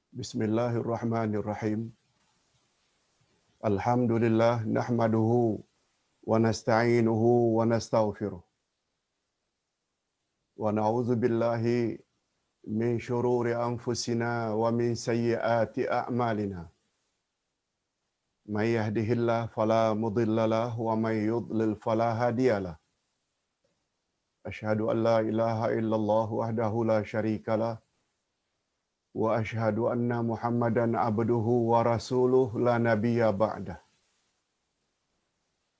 Bismillahirrahmanirrahim. Alhamdulillah nahmaduhu wa nasta'inuhu wa nastaghfiruh. Wa na'udzu billahi min shururi anfusina wa min sayyiati a'malina. May yahdihillahu fala mudilla lahu wa may yudlil fala hadiyalah. Asyhadu an la ilaha illallah wahdahu la syarikalah wa asyhadu anna Muhammadan abduhu wa rasuluh la nabiyya ba'dah.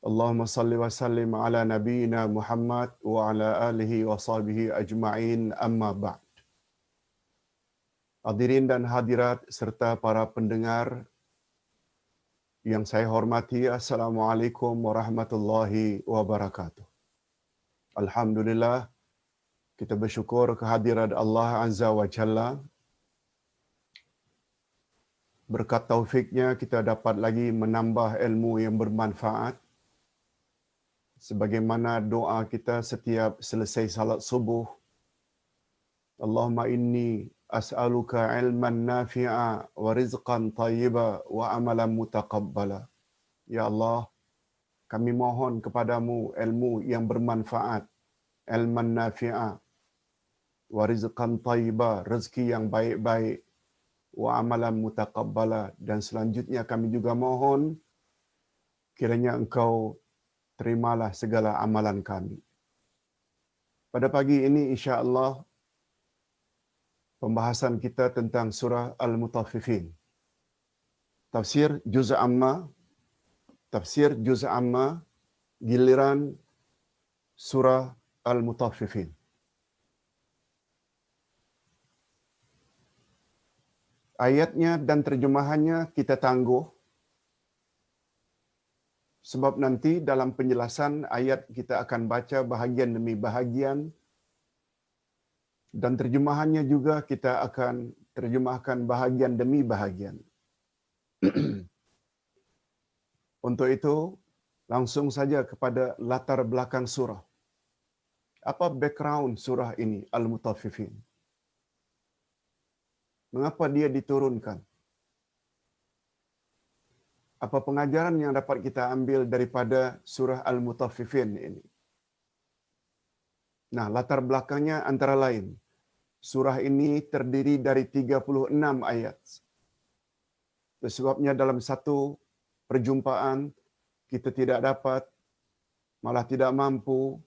Allahumma salli wa sallim ala nabiyyina Muhammad wa ala alihi wa sahbihi ajma'in amma ba'd. Hadirin dan hadirat serta para pendengar yang saya hormati, Assalamualaikum warahmatullahi wabarakatuh. Alhamdulillah, kita bersyukur kehadirat Allah Azza wa Jalla. Berkat taufiknya kita dapat lagi menambah ilmu yang bermanfaat. Sebagaimana doa kita setiap selesai salat subuh. Allahumma inni as'aluka ilman nafi'a wa rizqan tayyiba wa amalan mutaqabbala. Ya Allah, kami mohon kepadamu ilmu yang bermanfaat, ilman nafi'a wa rizqan tayyiba, rezeki yang baik-baik, wa amalan mutaqabbala, dan selanjutnya kami juga mohon kiranya Engkau terimalah segala amalan kami. Pada pagi ini insya-Allah pembahasan kita tentang surah Al-Mutaffifin. Tafsir juz amma giliran surah Al-Mutaffifin. Ayatnya dan terjemahannya kita tangguh, sebab nanti dalam penjelasan ayat kita akan baca bahagian demi bahagian, dan terjemahannya juga kita akan terjemahkan bahagian demi bahagian. Untuk itu, langsung saja kepada latar belakang surah. Apa background surah ini, Al-Mutaffifin? Mengapa dia diturunkan? Apa pengajaran yang dapat kita ambil daripada surah Al-Mutaffifin ini? Nah, latar belakangnya antara lain, surah ini terdiri dari 36 ayat. Sebabnya dalam satu perjumpaan, kita tidak dapat, malah tidak mampu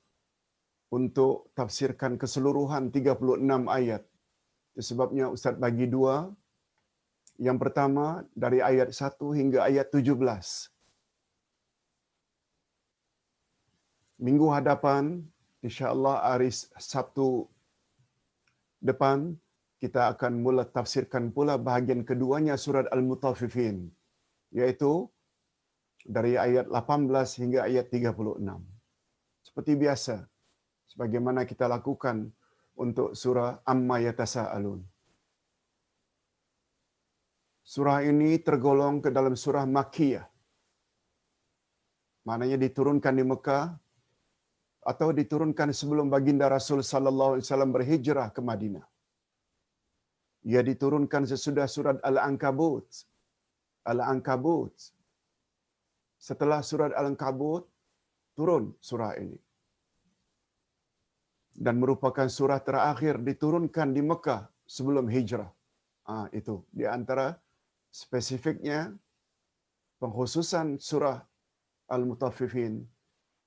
untuk tafsirkan keseluruhan 36 ayat. Sebabnya Ustaz bagi dua. Yang pertama dari ayat 1 hingga ayat 17. Minggu hadapan, insya-Allah hari Sabtu depan, kita akan mula tafsirkan pula bahagian keduanya surat Al-Mutaffifin, yaitu dari ayat 18 hingga ayat 36. Seperti biasa, sebagaimana kita lakukan untuk surah Amma Yatasa'alun. Surah ini tergolong ke dalam surah Makkiyah. Maknanya diturunkan di Mekah atau diturunkan sebelum baginda Rasul sallallahu alaihi wasallam berhijrah ke Madinah. Ia diturunkan sesudah surat Al-Ankabut. Al-Ankabut. Setelah surat Al-Ankabut turun surah ini. Dan merupakan surah terakhir diturunkan di Mekah sebelum hijrah. Itu di antara spesifiknya pengkhususan surah Al-Mutaffifin.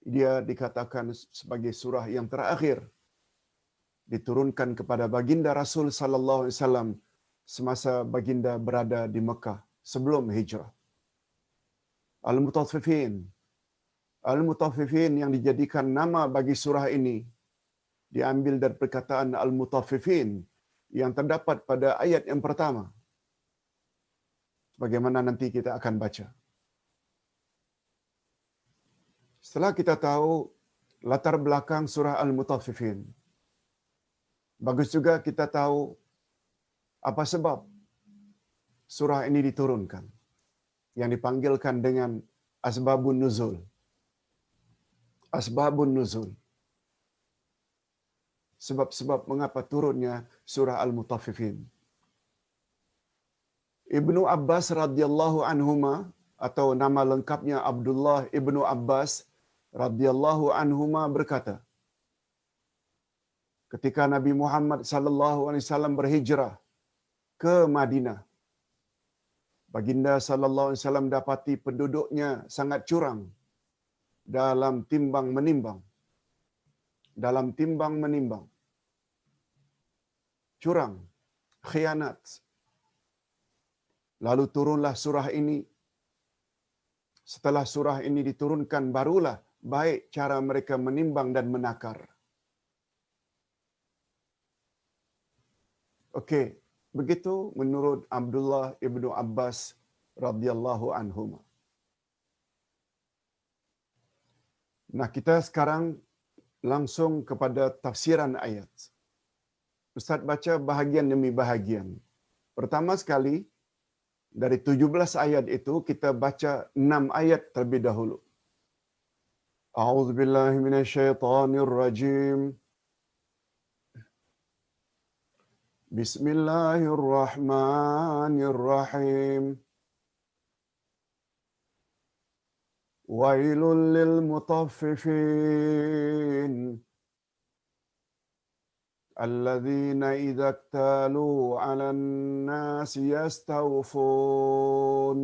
Dia dikatakan sebagai surah yang terakhir diturunkan kepada baginda Rasul sallallahu alaihi wasallam semasa baginda berada di Mekah sebelum hijrah. Al-Mutaffifin. Al-Mutaffifin yang dijadikan nama bagi surah ini diambil dari perkataan Al-Mutaffifin yang terdapat pada ayat yang pertama. Bagaimana nanti kita akan baca. Setelah kita tahu latar belakang surah Al-Mutaffifin, bagus juga kita tahu apa sebab surah ini diturunkan, yang dipanggilkan dengan Asbabun Nuzul. Asbabun Nuzul. Sebab-sebab mengapa turunnya surah Al-Mutaffifin. Ibnu Abbas radhiyallahu anhuma atau nama lengkapnya Abdullah Ibnu Abbas radhiyallahu anhuma berkata, ketika Nabi Muhammad sallallahu alaihi wasallam berhijrah ke Madinah, baginda sallallahu alaihi wasallam dapati penduduknya sangat curang dalam timbang menimbang. Dalam timbang menimbang. Curang, khianat. Lalu turunlah surah ini. Setelah surah ini diturunkan, barulah baik cara mereka menimbang dan menakar. Okey, begitu menurut Abdullah Ibnu Abbas radhiyallahu anhuma. Nah, kita sekarang langsung kepada tafsiran ayat. Ustaz baca bahagian demi bahagian. Pertama sekali, dari 17 ayat itu, kita baca 6 ayat terlebih dahulu. A'udzubillahi minasyaitonirrajim. Bismillahirrahmanirrahim. Wailul lil mutaffifin. Alladzina idza iktalu 'alan nasi yastawfun.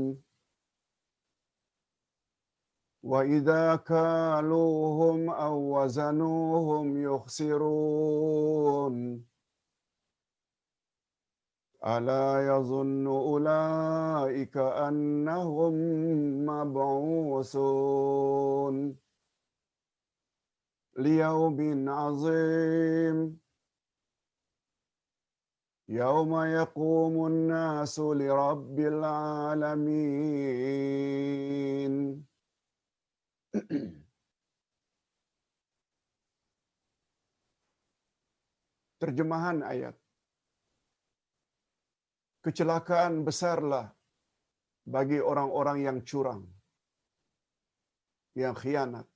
Wa idza kaluhum aw wazanuhum yukhsirun. Ala yazunnu ulaika annahum mab'usun liyaumin 'azim. Yauma yaqumun nasu lirabbil alamin. Terjemahan ayat. Kecelakaan besarlah bagi orang-orang yang curang, yang khianat.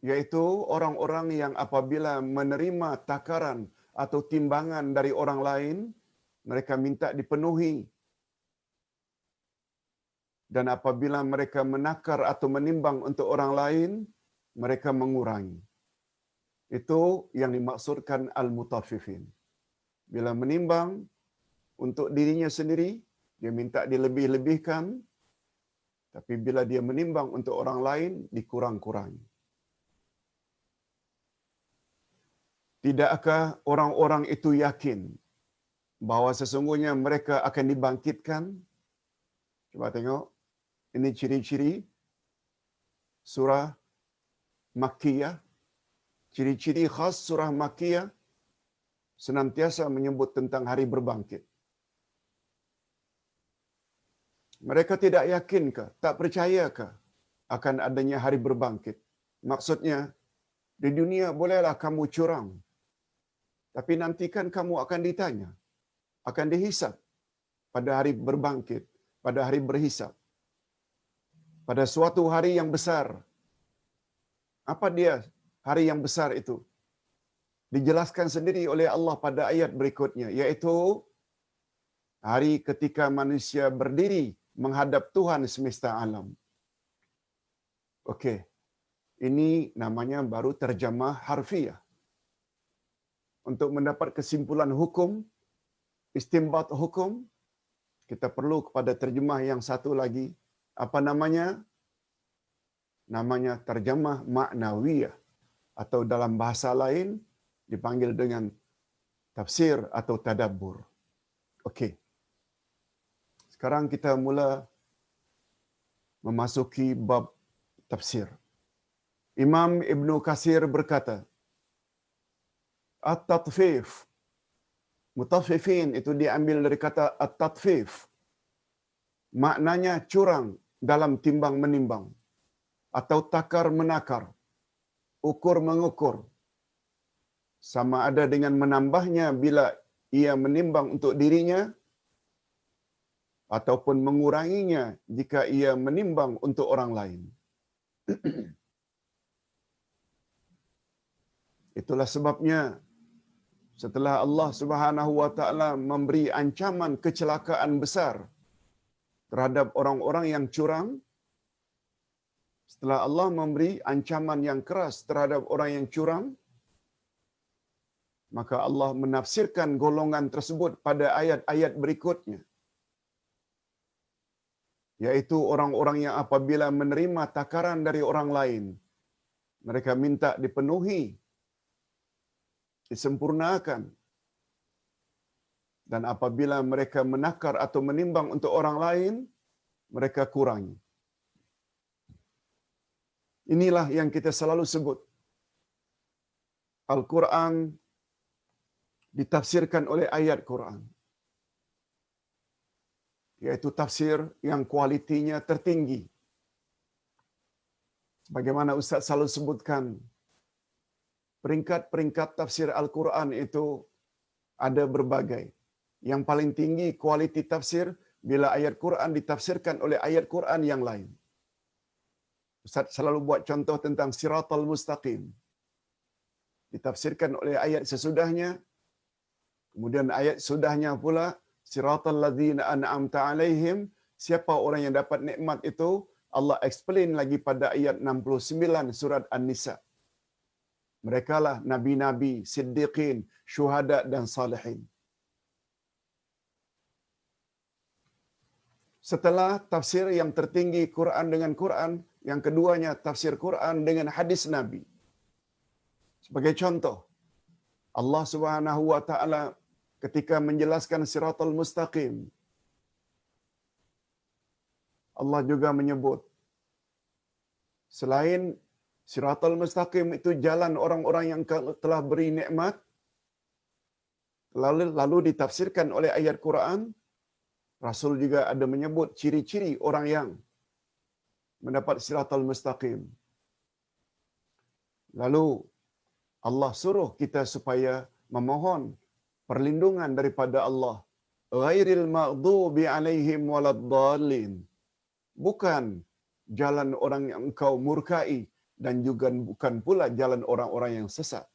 Yaitu orang-orang yang apabila menerima takaran atau timbangan dari orang lain, mereka minta dipenuhi. Dan apabila mereka menakar atau menimbang untuk orang lain, mereka mengurangi. Itu yang dimaksudkan al-mutaffifin. Bila menimbang untuk dirinya sendiri, dia minta dilebih-lebihkan. Tapi bila dia menimbang untuk orang lain, dikurang-kurangi. Tidakkah orang-orang itu yakin bahawa sesungguhnya mereka akan dibangkitkan? Cuba tengok. Ini ciri-ciri surah Makkiyah. Ciri-ciri khas surah Makkiyah senantiasa menyebut tentang hari berbangkit. Mereka tidak yakinkah, tak percayakah akan adanya hari berbangkit? Maksudnya, di dunia bolehlah kamu curang. Tapi nanti kan kamu akan ditanya, akan dihisap pada hari berbangkit, pada hari berhisap. Pada suatu hari yang besar. Apa dia hari yang besar itu? Dijelaskan sendiri oleh Allah pada ayat berikutnya, yaitu hari ketika manusia berdiri menghadap Tuhan semesta alam. Okey. Ini namanya baru terjemah harfiah. Untuk mendapat kesimpulan hukum, istinbat hukum, kita perlu kepada terjemah yang satu lagi. Apa namanya? Namanya terjemah maknawiyah. Atau dalam bahasa lain, dipanggil dengan tafsir atau tadabbur. Okey. Sekarang kita mula memasuki bab tafsir. Imam Ibnu Katsir berkata, at-tatfif. Mutaffifin itu diambil dari kata at-tatfif. Maknanya curang dalam timbang menimbang atau takar menakar, ukur mengukur. Sama ada dengan menambahnya bila ia menimbang untuk dirinya ataupun menguranginya jika ia menimbang untuk orang lain. Itulah sebabnya Setelah Allah Subhanahu wa taala memberi ancaman kecelakaan besar terhadap orang-orang yang curang, setelah Allah memberi ancaman yang keras terhadap orang yang curang, maka Allah menafsirkan golongan tersebut pada ayat-ayat berikutnya, yaitu orang-orang yang apabila menerima takaran dari orang lain, mereka minta dipenuhi, disempurnakan. Dan apabila mereka menakar atau menimbang untuk orang lain, mereka kurangi. Inilah yang kita selalu sebut. Al-Quran ditafsirkan oleh ayat Quran, yaitu tafsir yang kualitinya tertinggi. Sebagaimana Ustaz selalu sebutkan, peringkat-peringkat tafsir Al-Quran itu ada berbagai. Yang paling tinggi kualiti tafsir bila ayat Quran ditafsirkan oleh ayat Quran yang lain. Ustaz selalu buat contoh tentang Siratal Mustaqim. Ditafsirkan oleh ayat sesudahnya, kemudian ayat sudahnya pula Siratal ladzina an'amta alaihim, siapa orang yang dapat nikmat itu, Allah explain lagi pada ayat 69 surat An-Nisa. Merekalah nabi-nabi, siddiqin, syuhada dan salihin. Setelah tafsir yang tertinggi Quran dengan Quran, yang keduanya tafsir Quran dengan hadis Nabi. Sebagai contoh, Allah Subhanahu wa taala ketika menjelaskan Siratal Mustaqim, Allah juga menyebut selain Siratal Mustaqim itu jalan orang-orang yang telah beri nikmat, lalu ditafsirkan oleh ayat Quran, Rasul juga ada menyebut ciri-ciri orang yang mendapat Siratal Mustaqim. Lalu Allah suruh kita supaya memohon perlindungan daripada Allah. Ghairil maghdubi alaihim waladdallin. Bukan jalan orang yang engkau murkai dan juga bukan pula jalan orang-orang yang sesat.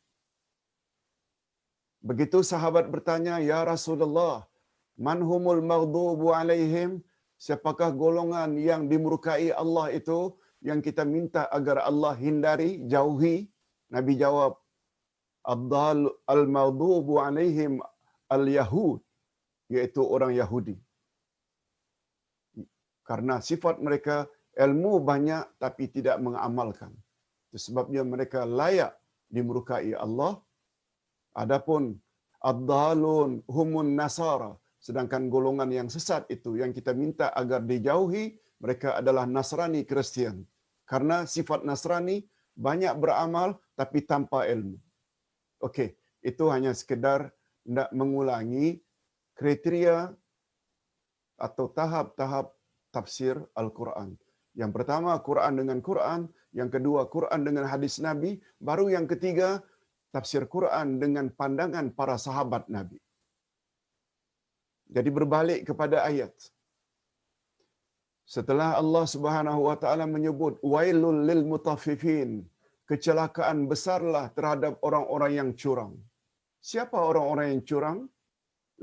Begitu sahabat bertanya, "Ya Rasulullah, man humul maghdubu alaihim?" Siapakah golongan yang dimurkai Allah itu yang kita minta agar Allah hindari, jauhi? Nabi jawab, al-maghdubu alaihim al-yahud, yaitu orang Yahudi. Karena sifat mereka ilmu banyak tapi tidak mengamalkan. Itu sebabnya mereka layak dimurkai Allah. Adapun ad-dhalun humun nasara, sedangkan golongan yang sesat itu yang kita minta agar dijauhi, mereka adalah Nasrani, Kristian. Karena sifat Nasrani banyak beramal tapi tanpa ilmu. Okey, itu hanya sekedar nak mengulangi kriteria atau tahap-tahap tafsir Al-Quran. Yang pertama Quran dengan Quran, yang kedua Quran dengan hadis Nabi, baru yang ketiga tafsir Quran dengan pandangan para sahabat Nabi. Jadi berbalik kepada ayat. Setelah Allah Subhanahu wa taala menyebut wailul lil mutaffifin, kecelakaan besarlah terhadap orang-orang yang curang. Siapa orang-orang yang curang?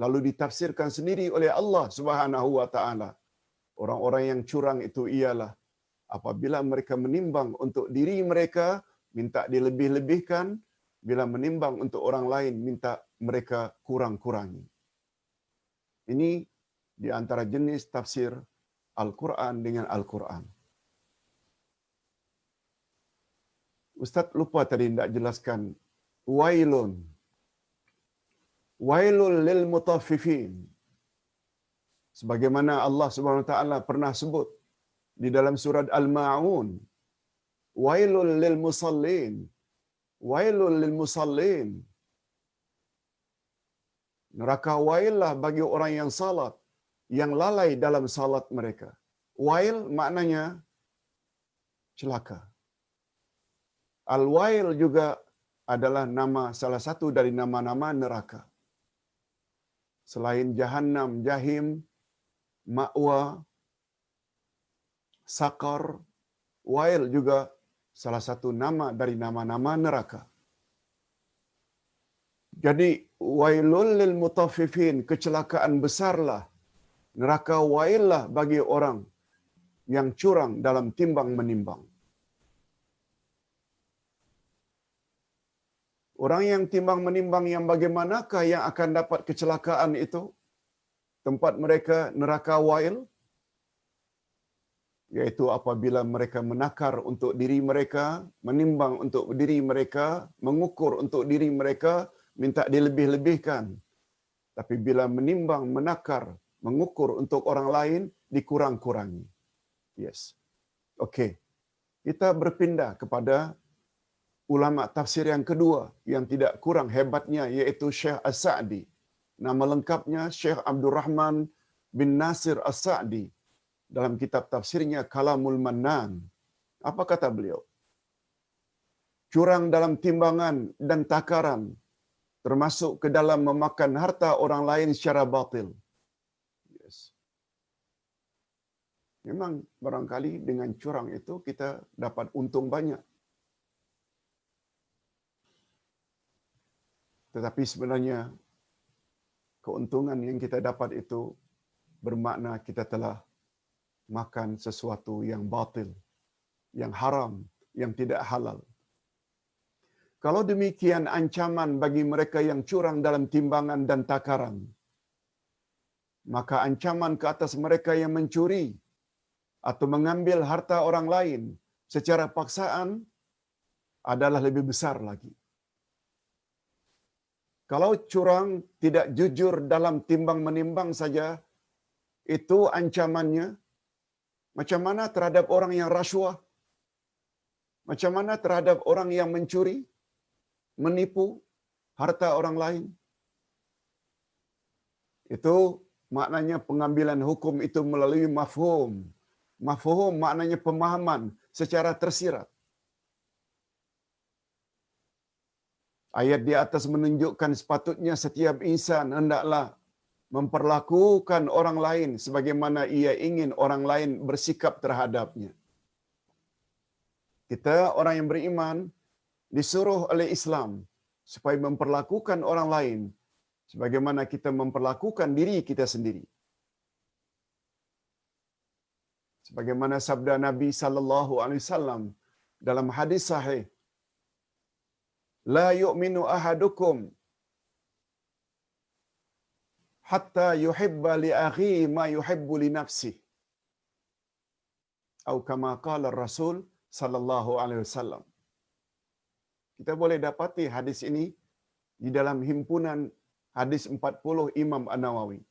Lalu ditafsirkan sendiri oleh Allah Subhanahu wa taala. Orang-orang yang curang itu ialah apabila mereka menimbang untuk diri mereka minta dilebih-lebihkan, bila menimbang untuk orang lain minta mereka kurang-kurangi. Ini di antara jenis tafsir Al-Quran dengan Al-Quran. Ustaz lupa tadi tidak jelaskan wailun. Wailul lil mutaffifin. Sebagaimana Allah Subhanahu wa taala pernah sebut di dalam surat Al-Ma'un, wailul lil musallin. Wailul lil musallin. Neraka waillah bagi orang yang salat, yang lalai dalam salat mereka. Wail maknanya celaka. Al-wail juga adalah nama salah satu dari nama-nama neraka. Selain Jahannam, Jahim, Ma'wa, Saqar, wail juga salah satu nama dari nama-nama neraka. Jadi wailul lil mutaffifin, kecelakaan besarlah, neraka waillah bagi orang yang curang dalam timbang menimbang. Orang yang timbang menimbang yang bagaimanakah yang akan dapat kecelakaan itu? Tempat mereka neraka wail, yaitu apabila mereka menakar untuk diri mereka, menimbang untuk diri mereka, mengukur untuk diri mereka, minta dilebih-lebihkan. Tapi bila menimbang, menakar, mengukur untuk orang lain, dikurang-kurangi. Yes. Okey. Kita berpindah kepada ulama tafsir yang kedua yang tidak kurang hebatnya, iaitu Syekh As-Sa'di. Nama lengkapnya Syekh Abdul Rahman bin Nasir As-Sa'di. Dalam kitab tafsirnya Kalamul Mannan. Apa kata beliau? Curang dalam timbangan dan takaran, termasuk ke dalam memakan harta orang lain secara batil. Yes. Memang barangkali dengan curang itu kita dapat untung banyak. Tetapi sebenarnya keuntungan yang kita dapat itu bermakna kita telah makan sesuatu yang batil, yang haram, yang tidak halal. Kalau demikian ancaman bagi mereka yang curang dalam timbangan dan takaran, maka ancaman ke atas mereka yang mencuri atau mengambil harta orang lain secara paksaan adalah lebih besar lagi. Kalau curang tidak jujur dalam timbang menimbang saja, itu ancamannya. Macam mana terhadap orang yang rasuah? Macam mana terhadap orang yang mencuri, menipu harta orang lain? Itu maknanya pengambilan hukum itu melalui mafhum. Mafhum maknanya pemahaman secara tersirat. Ayat di atas menunjukkan sepatutnya setiap insan hendaklah memperlakukan orang lain sebagaimana ia ingin orang lain bersikap terhadapnya. Kita orang yang beriman disuruh oleh Islam supaya memperlakukan orang lain sebagaimana kita memperlakukan diri kita sendiri. Sebagaimana sabda Nabi sallallahu alaihi wasallam dalam hadis sahih, la yu'minu ahadukum hatta yuhibba li akhihi ma yuhibbu li nafsihi. Atau kama qala Rasul sallallahu alaihi wasallam. Kita boleh dapati hadis ini di dalam himpunan hadis 40 Imam An-Nawawi.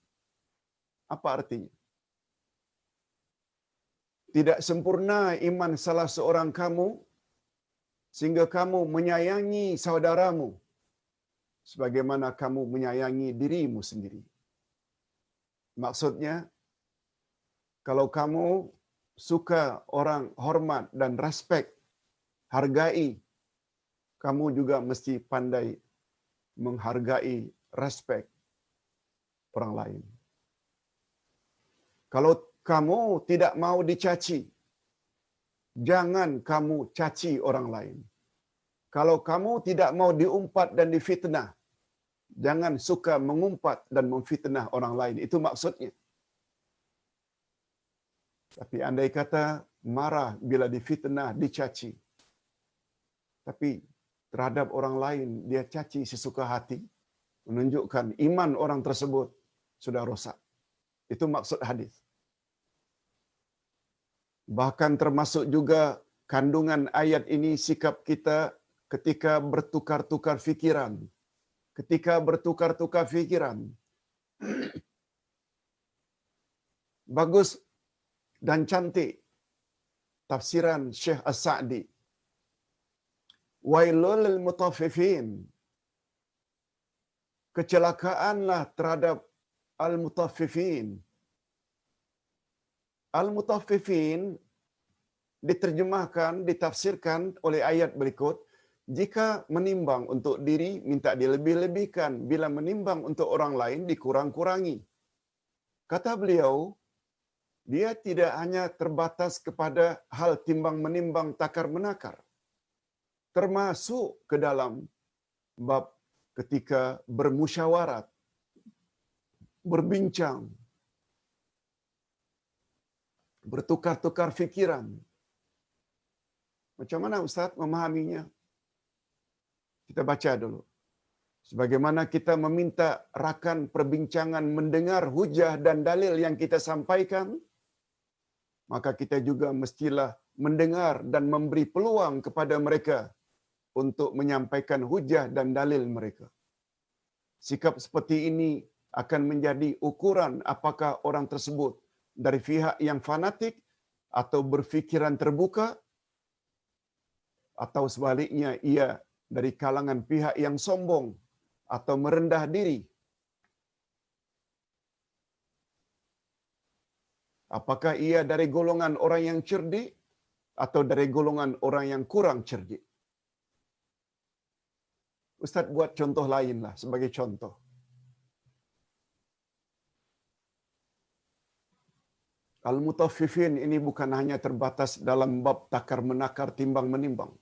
Apa artinya? Tidak sempurna iman salah seorang kamu sehingga kamu menyayangi saudaramu sebagaimana kamu menyayangi dirimu sendiri. Maksudnya, kalau kamu suka orang hormat dan respek, hargai, kamu juga mesti pandai menghargai, respek orang lain. Kalau kamu tidak mau dicaci, jangan kamu caci orang lain. Kalau kamu tidak mau diumpat dan difitnah, jangan suka mengumpat dan memfitnah orang lain. Itu maksudnya. Tapi andai kata marah bila difitnah, dicaci. Tapi terhadap orang lain dia caci sesuka hati, menunjukkan iman orang tersebut sudah rosak. Itu maksud hadis. Bahkan termasuk juga kandungan ayat ini sikap kita ketika bertukar-tukar fikiran. Ketika bertukar-tukar fikiran, bagus dan cantik tafsiran Syekh As-Sa'di. Wailul lil mutaffifin. Kecelakaanlah terhadap al-mutaffifin. Al-mutaffifin diterjemahkan, ditafsirkan oleh ayat berikut, jika menimbang untuk diri, minta dilebih-lebihkan. Bila menimbang untuk orang lain, dikurang-kurangi. Kata beliau, dia tidak hanya terbatas kepada hal timbang-menimbang, takar-menakar. Termasuk ke dalam bab ketika bermusyawarat, berbincang, bertukar-tukar fikiran. Macam mana Ustaz memahaminya? Kita baca dulu. Sebagaimana kita meminta rakan perbincangan mendengar hujah dan dalil yang kita sampaikan, maka kita juga mestilah mendengar dan memberi peluang kepada mereka untuk menyampaikan hujah dan dalil mereka. Sikap seperti ini akan menjadi ukuran apakah orang tersebut dari pihak yang fanatik atau berfikiran terbuka, atau sebaliknya ia dari kalangan pihak yang sombong atau merendah diri. Apakah ia dari golongan orang yang cerdik atau dari golongan orang yang kurang cerdik? Ustaz buat contoh lainlah sebagai contoh. Al-mutaffifin ini bukan hanya terbatas dalam bab takar-menakar, timbang-menimbang.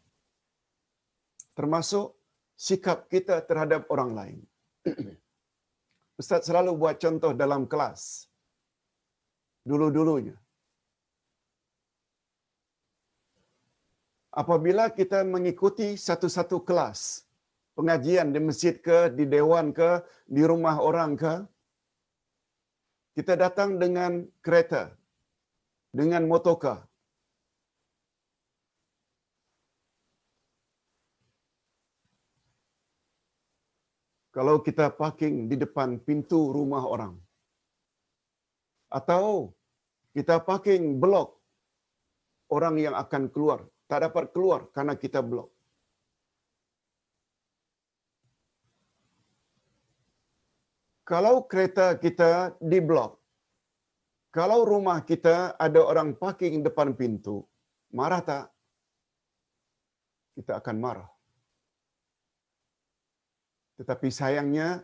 Termasuk sikap kita terhadap orang lain. Ustaz selalu buat contoh dalam kelas. Dulu-dulunya. Apabila kita mengikuti satu-satu kelas, pengajian di masjid ke, di dewan ke, di rumah orang ke, kita datang dengan kereta, dengan motorkar. Kalau kita parking di depan pintu rumah orang, atau kita parking blok orang yang akan keluar, tak dapat keluar karena kita blok. Kalau kereta kita di blok, kalau rumah kita ada orang parking depan pintu, marah tak? Kita akan marah. Tetapi sayangnya,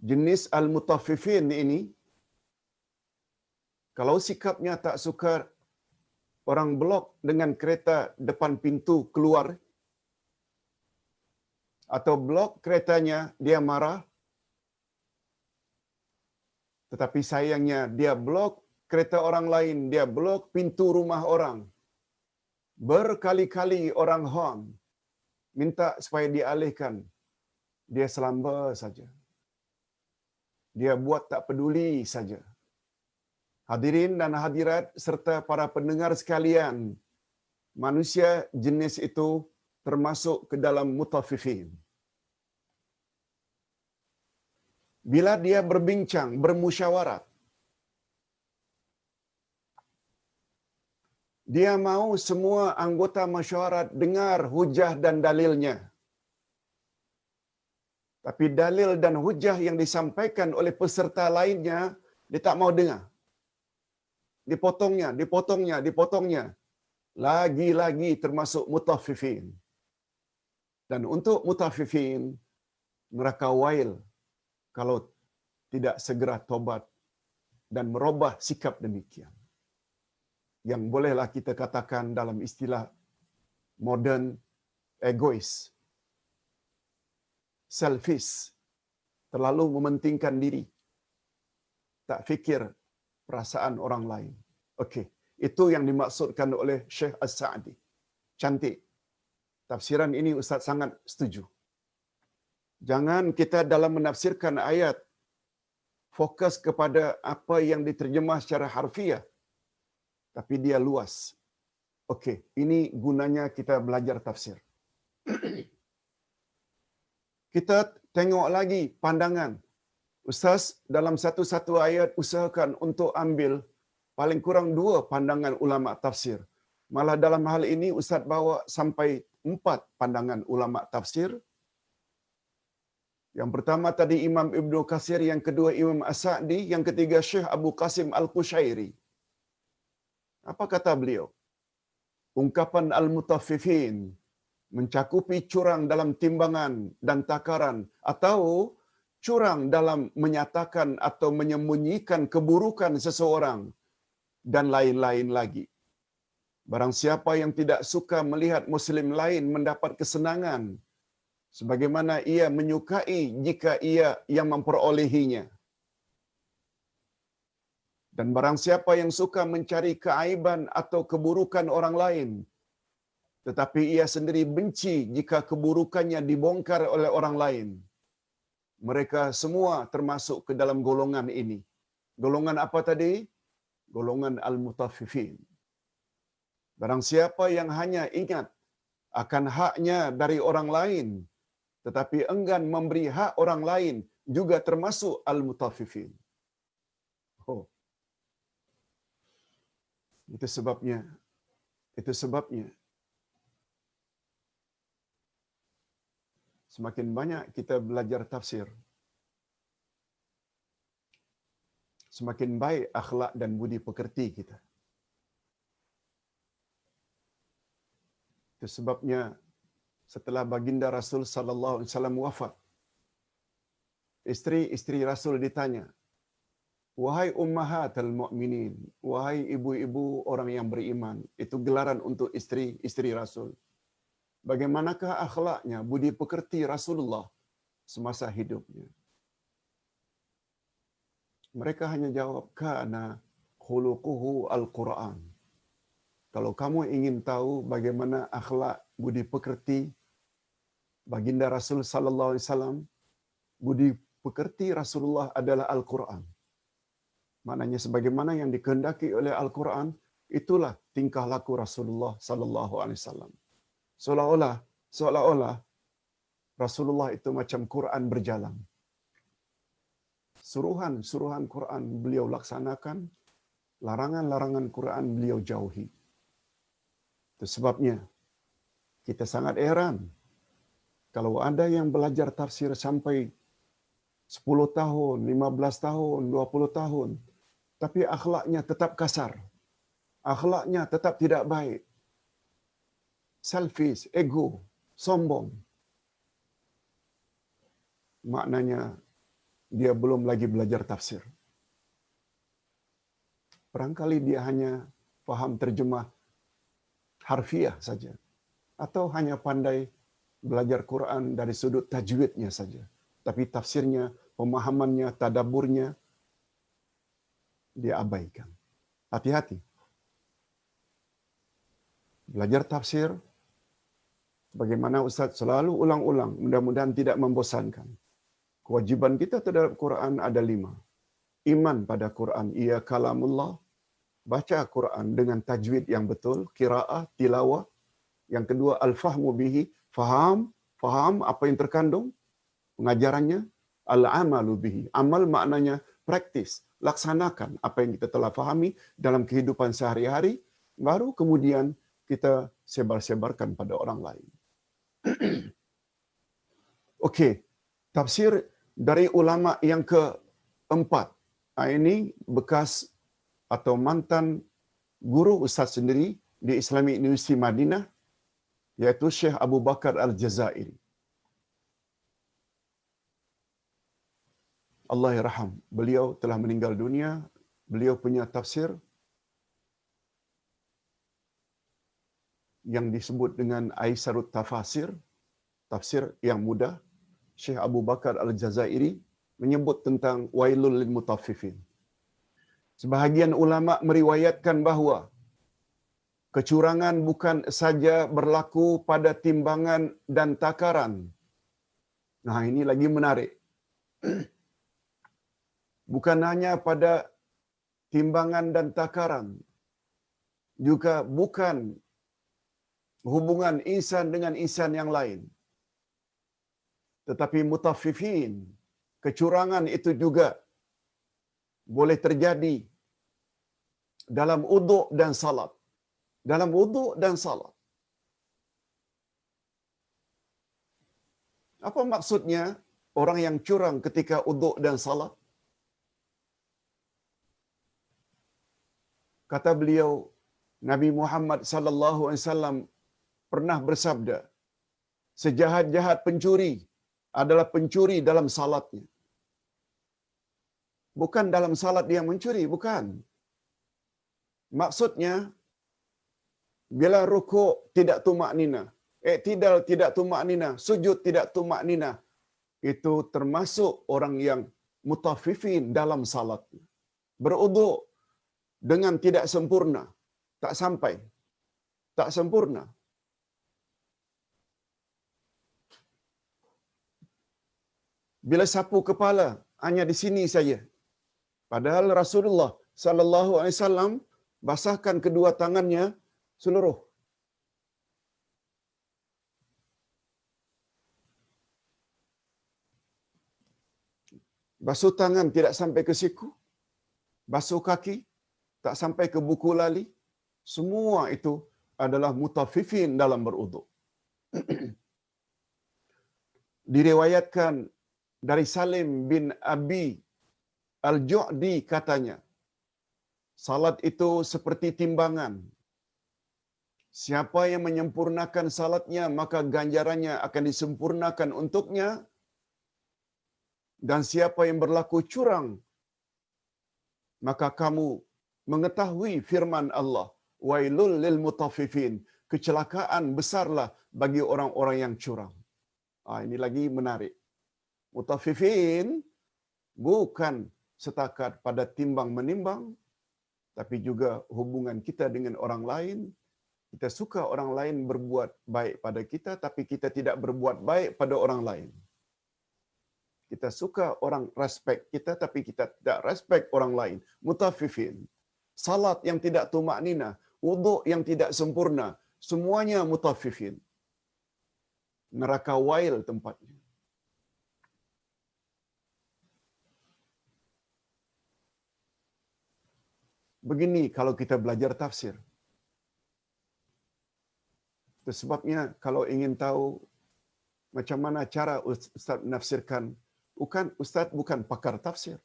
jenis al-mutaffifin ini, kalau sikapnya tak suka orang blok dengan kereta depan pintu keluar, atau blok keretanya dia marah, tetapi sayangnya dia blok kereta orang lain, dia blok pintu rumah orang. Berkali-kali orang horn minta supaya dialihkan. Dia selamba saja. Dia buat tak peduli saja. Hadirin dan hadirat serta para pendengar sekalian, manusia jenis itu termasuk ke dalam mutaffifin. Bila dia berbincang, bermusyawarat, dia mau semua anggota masyarakat dengar hujah dan dalilnya. Tapi dalil dan hujah yang disampaikan oleh peserta lainnya, dia tak mau dengar. Dipotongnya. Lagi-lagi termasuk mutaffifin. Dan untuk mutaffifin, neraka wail kalau tidak segera tobat dan merubah sikap demikian. Yang bolehlah kita katakan dalam istilah modern, egois, selfish, terlalu mementingkan diri, tak fikir perasaan orang lain. Okey, itu yang dimaksudkan oleh Syekh As-Sa'di. Cantik. Tafsiran ini Ustaz sangat setuju. Jangan kita dalam menafsirkan ayat fokus kepada apa yang diterjemah secara harfiah, tapi dia luas. Okey, ini gunanya kita belajar tafsir. Kita tengok lagi pandangan. Ustaz dalam satu-satu ayat usahakan untuk ambil paling kurang 2 pandangan ulama tafsir. Malah dalam hal ini Ustaz bawa sampai 4 pandangan ulama tafsir. Yang pertama tadi Imam Ibnu Katsir, yang kedua Imam As-Sa'di, yang ketiga Syekh Abu Qasim Al-Qushairi. Apa kata beliau? Ungkapan al-mutaffifin mencakupi curang dalam timbangan dan takaran, atau curang dalam menyatakan atau menyembunyikan keburukan seseorang, dan lain-lain lagi. Barang siapa yang tidak suka melihat Muslim lain mendapat kesenangan, sebagaimana ia menyukai jika ia yang memperolehinya. Dan barang siapa yang suka mencari keaiban atau keburukan orang lain, tetapi ia sendiri benci jika keburukannya dibongkar oleh orang lain, mereka semua termasuk ke dalam golongan ini. Golongan apa tadi? Golongan al-mutaffifin. Barang siapa yang hanya ingat akan haknya dari orang lain, tetapi enggan memberi hak orang lain, juga termasuk al-mutaffifin. Oh. Itu sebabnya semakin banyak kita belajar tafsir, semakin baik akhlak dan budi pekerti kita. Itu sebabnya setelah baginda Rasul sallallahu alaihi wasallam wafat, isteri-isteri Rasul ditanya, "Wahai ummahatul mukminin, wahai ibu-ibu orang yang beriman." Itu gelaran untuk isteri-isteri Rasul. Bagaimanakah akhlaknya, budi pekerti Rasulullah semasa hidupnya? Mereka hanya jawab, "Kana khuluquhu al-Quran." Kalau kamu ingin tahu bagaimana akhlak budi pekerti baginda Rasul sallallahu alaihi wasallam, budi pekerti Rasulullah adalah Al-Quran. Maknanya sebagaimana yang dikehendaki oleh Al-Quran, itulah tingkah laku Rasulullah sallallahu alaihi wasallam. Seolah-olah Rasulullah itu macam Quran berjalan. Suruhan-suruhan Quran beliau laksanakan, larangan-larangan Quran beliau jauhi. Itu sebabnya kita sangat heran kalau ada yang belajar tafsir sampai 10 tahun, 15 tahun, 20 tahun, tapi akhlaknya tetap kasar. Akhlaknya tetap tidak baik. Selfish, ego, sombong. Maknanya dia belum lagi belajar tafsir. Barangkali dia hanya faham terjemah harfiah saja, atau hanya pandai belajar Quran dari sudut tajwidnya saja, tapi tafsirnya, pemahamannya, tadabburnya dia abaikan. Hati-hati. Belajar tafsir, bagaimana Ustaz selalu ulang-ulang, mudah-mudahan tidak membosankan. Kewajiban kita terhadap Quran ada 5. Iman pada Quran, ia kalamullah. Baca Quran dengan tajwid yang betul, qiraah, tilawah. Yang kedua, al-fahmu bihi, faham apa yang terkandung, pengajarannya. Al-amalu bihi, amal maknanya praktis, laksanakan apa yang kita telah fahami dalam kehidupan sehari-hari, baru kemudian kita sebar-sebarkan pada orang lain. Okey, tafsir dari ulama yang keempat. Ini bekas atau mantan guru ustaz sendiri di Islamic University Madinah, yaitu Syekh Abu Bakar Al-Jazairi. Allah yarham. Beliau telah meninggal dunia. Beliau punya tafsir yang disebut dengan Aisarut Tafasir, tafsir yang mudah. Syekh Abu Bakar Al-Jazairi menyebut tentang wailul lil mutaffifin. Sebahagian ulama meriwayatkan bahawa kecurangan bukan saja berlaku pada timbangan dan takaran. Nah, ini lagi menarik. Bukan hanya pada timbangan dan takaran, juga bukan hubungan insan dengan insan yang lain. Tetapi mutaffifin, kecurangan itu juga boleh terjadi dalam wuduk dan salat. Dalam wuduk dan salat. Apa maksudnya orang yang curang ketika wuduk dan salat? Kata beliau, Nabi Muhammad sallallahu alaihi wasallam pernah bersabda, sejahat-jahat pencuri adalah pencuri dalam salatnya. Bukan dalam salat dia mencuri, bukan. Maksudnya, bila rukuk tidak tumak nina, Iktidal tidak tumak nina, sujud tidak tumak nina. Itu termasuk orang yang mutafifin dalam salat. Beruduk dengan tidak sempurna, tak sampai, tak sempurna. Bila sapu kepala, hanya di sini saja. Padahal Rasulullah sallallahu alaihi wasallam basahkan kedua tangannya seluruh. Basuh tangan tidak sampai ke siku, basuh kaki tak sampai ke buku lali. Semua itu adalah mutafifin dalam beruduk. Diriwayatkan dari Salim bin Abi Al-Ju'di katanya, salat itu seperti timbangan. Siapa yang menyempurnakan salatnya, maka ganjarannya akan disempurnakan untuknya. Dan siapa yang berlaku curang, maka kamu mengetahui firman Allah, wailul lil mutaffifin, kecelakaan besarlah bagi orang-orang yang curang. Ini lagi menarik. Mutaffifin bukan setakat pada timbang menimbang, tapi juga hubungan kita dengan orang lain. Kita suka orang lain berbuat baik pada kita, tapi kita tidak berbuat baik pada orang lain. Kita suka orang respect kita, tapi kita tidak respect orang lain. Mutaffifin. Salat yang tidak tumak nina, wuduk yang tidak sempurna, semuanya mutaffifin. Neraka wail tempatnya. Begini kalau kita belajar tafsir. Itu sebabnya kalau ingin tahu macam mana cara Ustaz menafsirkan, Ustaz bukan pakar tafsir.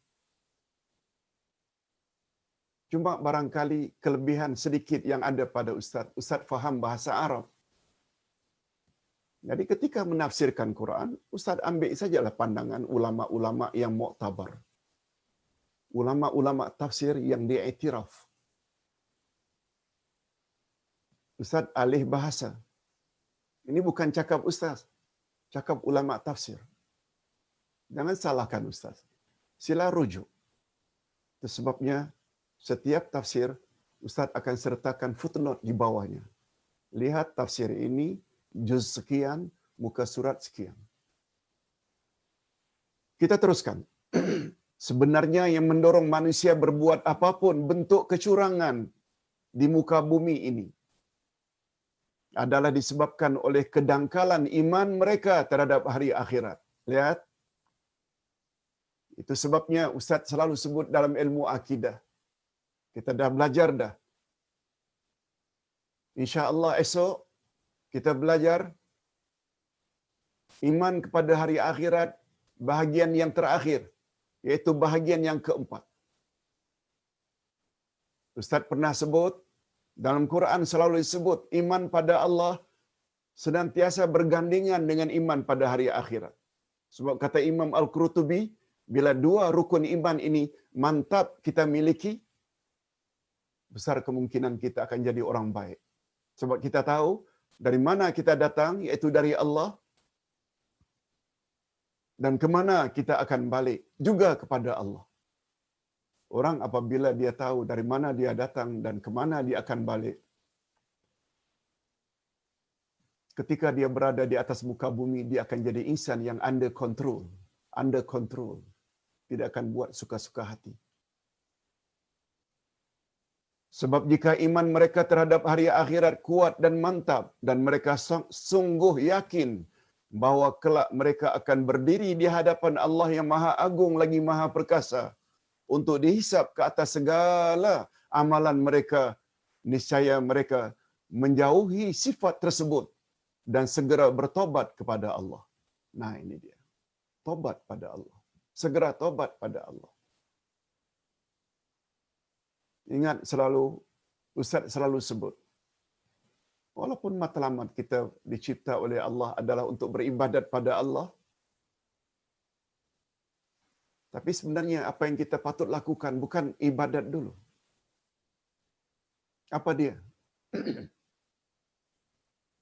Cuma barangkali kelebihan sedikit yang ada pada Ustaz. Ustaz faham bahasa Arab. Jadi ketika menafsirkan Quran, Ustaz ambil sajalah pandangan ulama-ulama yang muktabar. Ulama-ulama tafsir yang diiktiraf. Ustaz alih bahasa. Ini bukan cakap Ustaz. Cakap ulama tafsir. Jangan salahkan Ustaz. Sila rujuk. Itu sebabnya setiap tafsir, Ustaz akan sertakan footnote di bawahnya. Lihat tafsir ini, juz sekian, muka surat sekian. Kita teruskan. Sebenarnya yang mendorong manusia berbuat apapun bentuk kecurangan di muka bumi ini adalah disebabkan oleh kedangkalan iman mereka terhadap hari akhirat. Lihat. Itu sebabnya Ustaz selalu sebut dalam ilmu akidah. Kita dah belajar dah. InsyaAllah esok kita belajar iman kepada hari akhirat bahagian yang terakhir, iaitu bahagian yang keempat. Ustaz pernah sebut, dalam Quran selalu disebut iman pada Allah senantiasa bergandengan dengan iman pada hari akhirat. Sebab kata Imam Al-Qurtubi, bila dua rukun iman ini mantap kita miliki, besar kemungkinan kita akan jadi orang baik. Sebab kita tahu dari mana kita datang, iaitu dari Allah, dan ke mana kita akan balik, juga kepada Allah. Orang apabila dia tahu dari mana dia datang dan ke mana dia akan balik, ketika dia berada di atas muka bumi, dia akan jadi insan yang under control. Under control. Tidak akan buat suka-suka hati. Sebab jika iman mereka terhadap hari akhirat kuat dan mantap, dan mereka sungguh yakin bahawa kelak mereka akan berdiri di hadapan Allah yang Maha Agung lagi Maha Perkasa untuk dihisap ke atas segala amalan mereka, niscaya mereka menjauhi sifat tersebut dan segera bertobat kepada Allah. Nah, ini dia. Tobat pada Allah. Segera tobat pada Allah. Ingat selalu, Ustaz selalu sebut, walaupun matlamat kita dicipta oleh Allah adalah untuk beribadat pada Allah, tapi sebenarnya apa yang kita patut lakukan bukan ibadat dulu. Apa dia?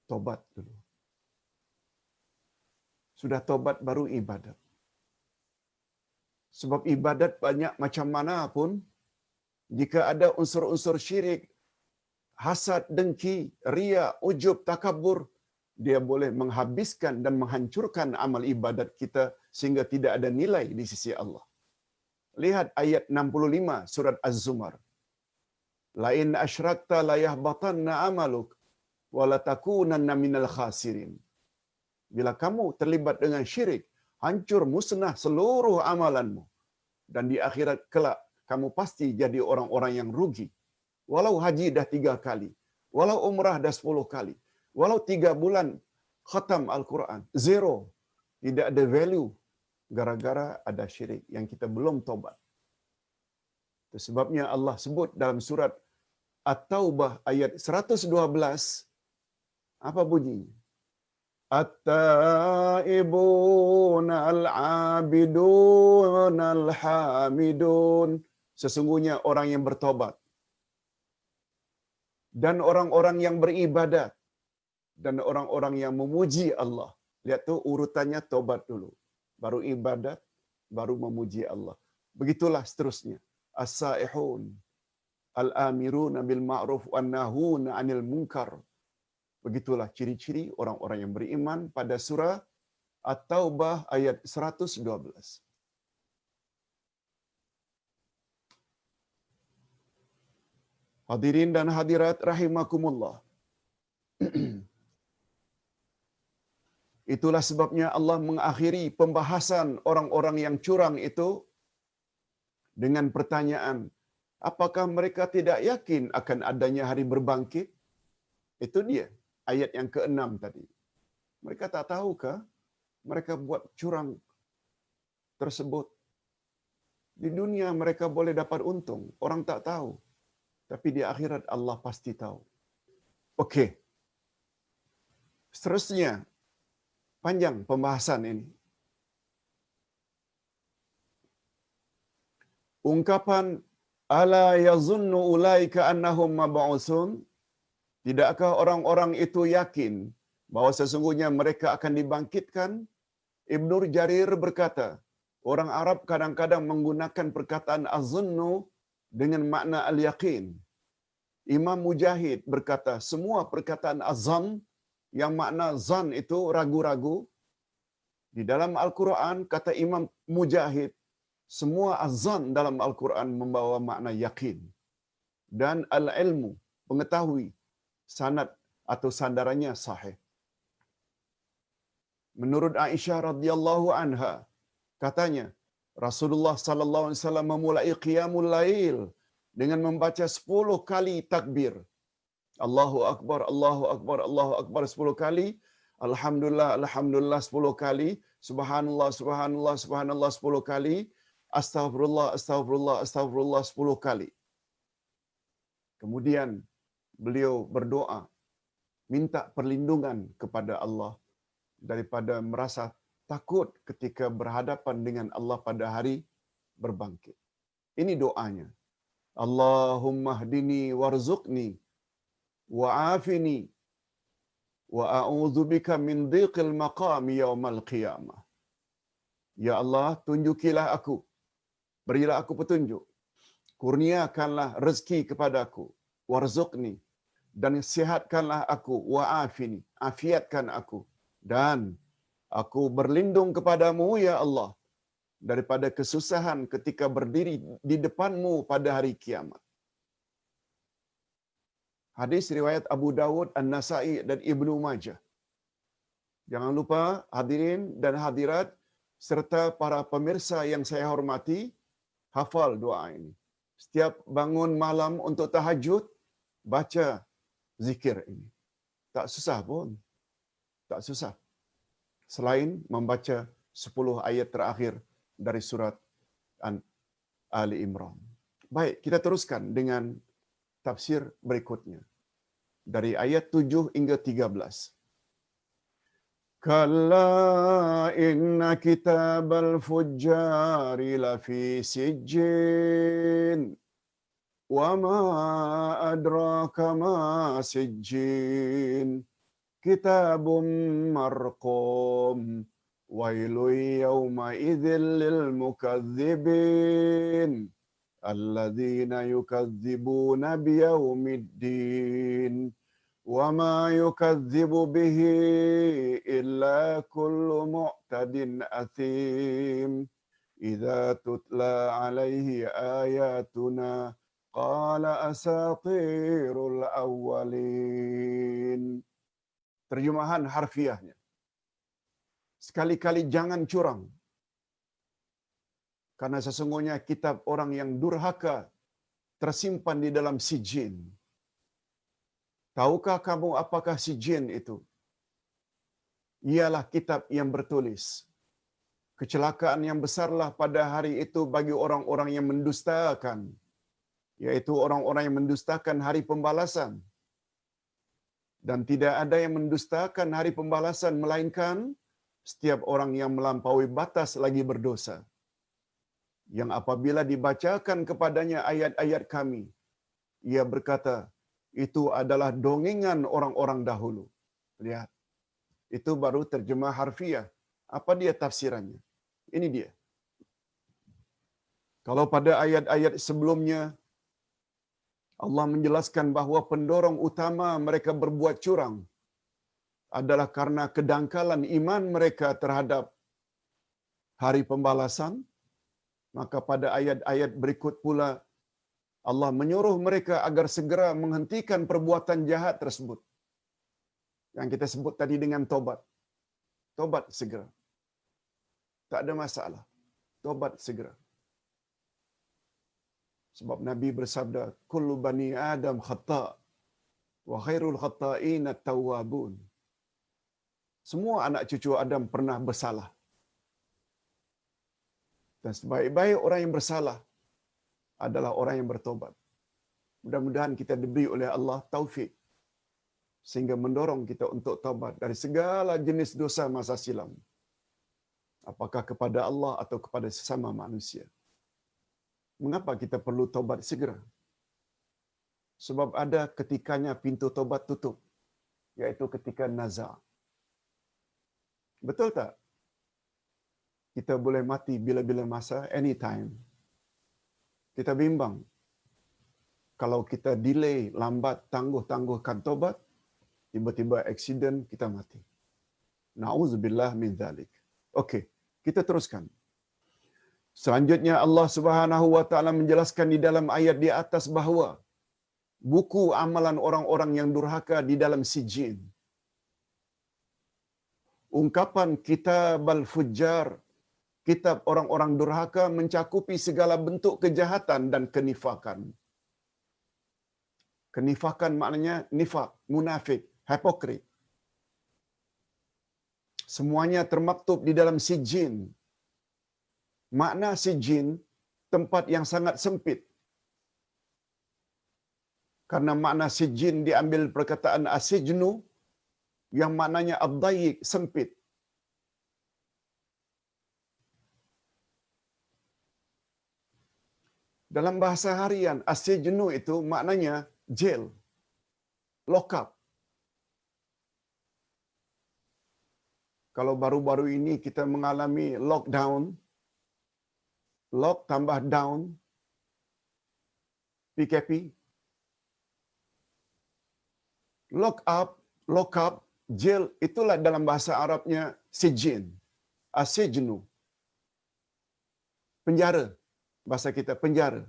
Tobat dulu. sudah tobat baru ibadat. Sebab ibadat banyak macam mana pun, jika ada unsur-unsur syirik, hasad, dengki, ria, ujub, takabur, dia boleh menghabiskan dan menghancurkan amal ibadat kita sehingga tidak ada nilai di sisi Allah. Lihat ayat 65 surat Az-Zumar. La in asyrakta la yahbatanna amaluk wa la takunanna minal khasirin. Bila kamu terlibat dengan syirik, hancur musnah seluruh amalanmu, dan di akhirat kelak kamu pasti jadi orang-orang yang rugi. Walau haji dah 3 kali, walau umrah dah 10 kali, walau 3 bulan khatam Al-Quran, zero. Tidak ada value gara-gara ada syirik yang kita belum tobat. Itu sebabnya Allah sebut dalam surat At-Taubah ayat 112, apa bunyinya? At-taibun al-abidun al-hamidun. Sesungguhnya orang yang bertobat dan orang-orang yang beribadat dan orang-orang yang memuji Allah. Lihat tu urutannya, tobat dulu, baru ibadat, baru memuji Allah. Begitulah seterusnya. As-saihun al-amiruna bil ma'ruf wan nahuna 'anil munkar. Begitulah ciri-ciri orang-orang yang beriman pada surah At-Taubah ayat 112. Hadirin dan hadirat rahimakumullah. Itulah sebabnya Allah mengakhiri pembahasan orang-orang yang curang itu dengan pertanyaan, apakah mereka tidak yakin akan adanya hari berbangkit? Itu dia ayat yang ke-6 tadi. Mereka tak tahukah mereka buat curang tersebut? Di dunia mereka boleh dapat untung, orang tak tahu. Tapi di akhirat Allah pasti tahu. Okey. Seterusnya, panjang pembahasan ini. Ungkapan ala yazunnu ulaika annahum mab'usun. Tidakkah orang-orang itu yakin bahawa sesungguhnya mereka akan dibangkitkan? Ibnu Jarir berkata, orang Arab kadang-kadang menggunakan perkataan azunnu dengan makna al-yaqin. Imam Mujahid berkata, semua perkataan azan yang makna zan itu ragu-ragu. Di dalam Al-Quran, kata Imam Mujahid, semua azan dalam Al-Quran membawa makna yakin. Dan al-ilmu, mengetahui, sanad atau sandarannya sahih. Menurut Aisyah radhiyallahu anha, katanya, Rasulullah sallallahu alaihi wasallam memulai qiyamul lail dengan membaca 10 kali takbir. Allahu akbar, Allahu akbar, Allahu akbar 10 kali, alhamdulillah, alhamdulillah 10 kali, subhanallah, subhanallah, subhanallah 10 kali, astaghfirullah, astaghfirullah, astaghfirullah 10 kali. Kemudian beliau berdoa minta perlindungan kepada Allah daripada merasa takut ketika berhadapan dengan Allah pada hari berbangkit. Ini doanya. Allahumma hdini warzuqni wa'afini wa a'udzubika min dhiqil maqami yaumal qiyamah. Ya Allah, tunjukilah aku. Berilah aku petunjuk. Kurniakanlah rezeki kepadaku. Warzuqni, dan sihatkanlah aku. Wa'afini, afiatkan aku. Dan aku berlindung kepadamu ya Allah daripada kesusahan ketika berdiri di depanmu pada hari kiamat. Hadis riwayat Abu Dawud, An-Nasai dan Ibnu Majah. Jangan lupa hadirin dan hadirat serta para pemirsa yang saya hormati, hafal doa ini. Setiap bangun malam untuk tahajud, baca zikir ini. Tak susah pun. Tak susah. Selain membaca 10 ayat terakhir dari surat Ali Imran. Baik, kita teruskan dengan tafsir berikutnya. Dari ayat 7 hingga 13. Kalla inna kitabal fujjari lafi sijjin. Wa ma adraka ma sijjin. Kitabun marqum. wailun yawma idzil lil mukazzibin alladzina yukazzibuna biyaumiddin wa ma yukadzibu bihi illa kullu mu'tadin athim idza tutla alaihi ayatuna qala asatirul awwalin. Terjemahan harfiahnya, sekali-kali jangan curang, karena sesungguhnya kitab orang yang durhaka tersimpan di dalam sijin. Tahukah kamu apakah sijin itu? Ialah kitab yang bertulis. Kecelakaan yang besarlah pada hari itu bagi orang-orang yang mendustakan, yaitu orang-orang yang mendustakan hari pembalasan. Dan tidak ada yang mendustakan hari pembalasan melainkan setiap orang yang melampaui batas lagi berdosa, yang apabila dibacakan kepadanya ayat-ayat kami, ia berkata, itu adalah dongengan orang-orang dahulu. Lihat, itu baru terjemah harfiah. Apa dia tafsirannya? Ini dia. Kalau pada ayat-ayat sebelumnya, Allah menjelaskan bahawa pendorong utama mereka berbuat curang adalah karena kedangkalan iman mereka terhadap hari pembalasan, maka pada ayat-ayat berikut pula Allah menyuruh mereka agar segera menghentikan perbuatan jahat tersebut. Yang kita sebut tadi dengan tobat. Tobat segera. Tak ada masalah. Tobat segera. Sebab Nabi bersabda, kullu bani Adam khata' wa khairul khata'in at-tawwabun. Semua anak cucu Adam pernah bersalah. Dan sebaik-baik orang yang bersalah adalah orang yang bertobat. Mudah-mudahan kita diberi oleh Allah taufik sehingga mendorong kita untuk taubat dari segala jenis dosa masa silam. Apakah kepada Allah atau kepada sesama manusia. Mengapa kita perlu taubat segera? Sebab ada ketikanya pintu taubat tutup, yaitu ketika nazar. Betul tak? Kita boleh mati bila-bila masa, anytime. Kita bimbang. Kalau kita delay, lambat, tangguh-tangguhkan taubat, tiba-tiba accident, kita mati. Na'udzubillah min dzalik. Okey, kita teruskan. Selanjutnya Allah Subhanahu wa taala menjelaskan di dalam ayat di atas bahawa buku amalan orang-orang yang durhaka di dalam sijin. Ungkapan kitabal fujjar, kitab orang-orang durhaka mencakupi segala bentuk kejahatan dan kenifakan. Kenifakan maknanya nifak, munafik, hipokrit. Semuanya termaktub di dalam sijin. Makna sijin, tempat yang sangat sempit. Karena makna sijin diambil perkataan asijnu, yang maknanya ad-dayiq, sempit. Dalam bahasa harian, asijnu itu maknanya jail, lock up. Kalau baru-baru ini kita mengalami lockdown, lock tambah down, PKP, lock up, jail, itulah dalam bahasa Arabnya sijin, asijnu, penjara, bahasa kita penjara.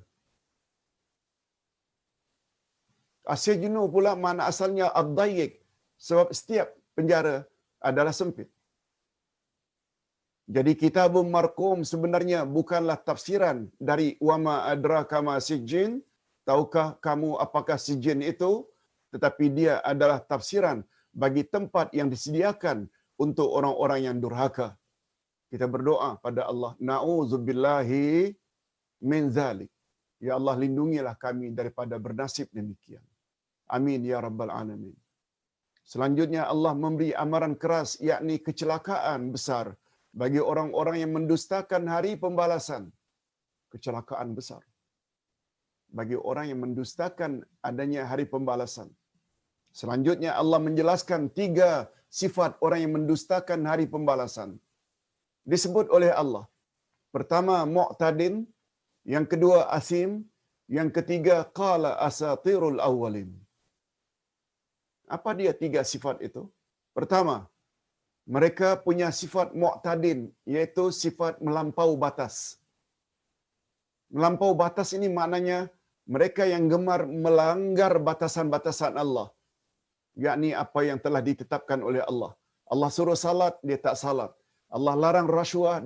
Asijnu pula makna asalnya ad-dayiq, sebab setiap penjara adalah sempit. Jadi kitabun marqum sebenarnya bukanlah tafsiran dari wama adraka ma sijin, tahukah kamu apakah sijin itu, tetapi dia adalah tafsiran bagi tempat yang disediakan untuk orang-orang yang durhaka. Kita berdoa pada Allah, na'udzubillahi min zalik. Ya Allah, lindungilah kami daripada bernasib demikian. Amin ya rabbal alamin. Selanjutnya Allah memberi amaran keras, yakni kecelakaan besar bagi orang-orang yang mendustakan hari pembalasan. Kecelakaan besar bagi orang yang mendustakan adanya hari pembalasan. Selanjutnya Allah menjelaskan 3 sifat orang yang mendustakan hari pembalasan. disebut oleh Allah. Pertama mu'tadin, yang kedua asim, yang ketiga qala asatirul awwalin. Apa dia tiga sifat itu? Pertama, mereka punya sifat mu'tadin, yaitu sifat melampau batas. Melampau batas ini maknanya mereka yang gemar melanggar batasan-batasan Allah, yakni apa yang telah ditetapkan oleh Allah. Allah suruh salat, dia tak salat. Allah larang rasuah,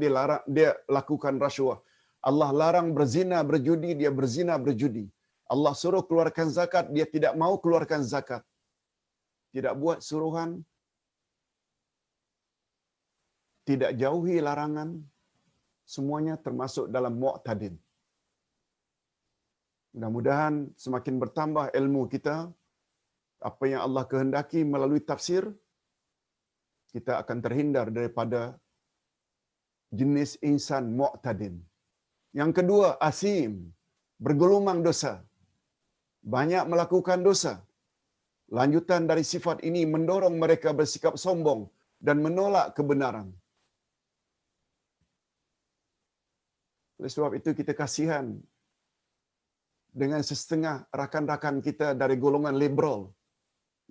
dia lakukan rasuah. Allah larang berzina, berjudi, dia berzina, berjudi. Allah suruh keluarkan zakat, dia tidak mau keluarkan zakat. Tidak buat suruhan, tidak jauhi larangan, semuanya termasuk dalam mu'tadin. Mudah-mudahan semakin bertambah ilmu kita, apa yang Allah kehendaki melalui tafsir, kita akan terhindar daripada jenis insan mu'tadin. Yang kedua, asim, bergelumang dosa. Banyak melakukan dosa. Lanjutan dari sifat ini mendorong mereka bersikap sombong dan menolak kebenaran. Oleh sebab itu kita kasihan dengan setengah rakan-rakan kita dari golongan liberal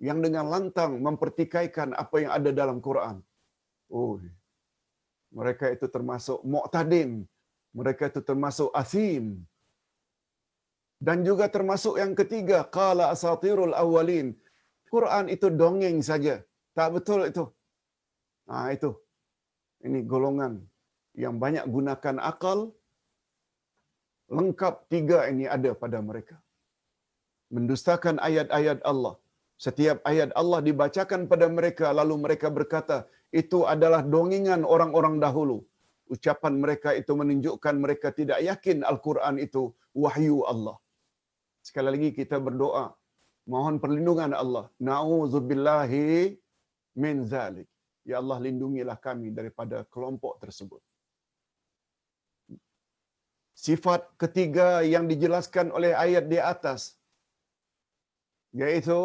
yang dengan lantang mempertikaikan apa yang ada dalam Quran. Oh, mereka itu termasuk mu'tadin, mereka itu termasuk asim. Dan juga termasuk yang ketiga, qala asatirul awwalin. Quran itu dongeng saja. Tak betul itu. Itu. Ini golongan yang banyak gunakan akal. Lengkap tiga ini ada pada mereka. Mendustakan ayat-ayat Allah. Setiap ayat Allah dibacakan pada mereka, lalu mereka berkata, itu adalah dongengan orang-orang dahulu. Ucapan mereka itu menunjukkan mereka tidak yakin Al-Quran itu wahyu Allah. Sekali lagi kita berdoa, mohon perlindungan Allah. Na'udzubillahi min zalik. Ya Allah, lindungilah kami daripada kelompok tersebut. Sifat ketiga yang dijelaskan oleh ayat di atas, yaitu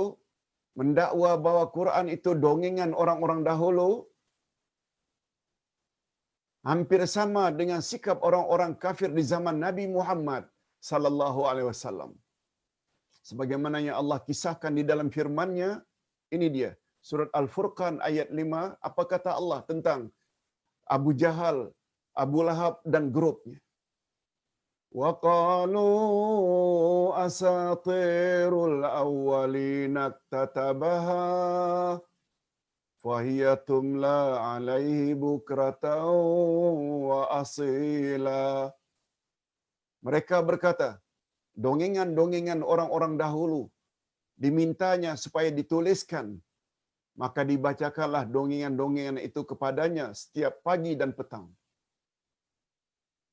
mendakwa bahwa Quran itu dongengan orang-orang dahulu, hampir sama dengan sikap orang-orang kafir di zaman Nabi Muhammad sallallahu alaihi wasallam. Sebagaimana yang Allah kisahkan di dalam firman-Nya, ini dia, surat Al-Furqan ayat 5, apa kata Allah tentang Abu Jahal, Abu Lahab dan grupnya? Wa qalu asatirul awwalin iktatabaha fahiya tumla alaihi bukratan wa asila. Mereka berkata, dongengan-dongengan orang-orang dahulu dimintanya supaya dituliskan, maka dibacakanlah dongengan-dongengan itu kepadanya setiap pagi dan petang.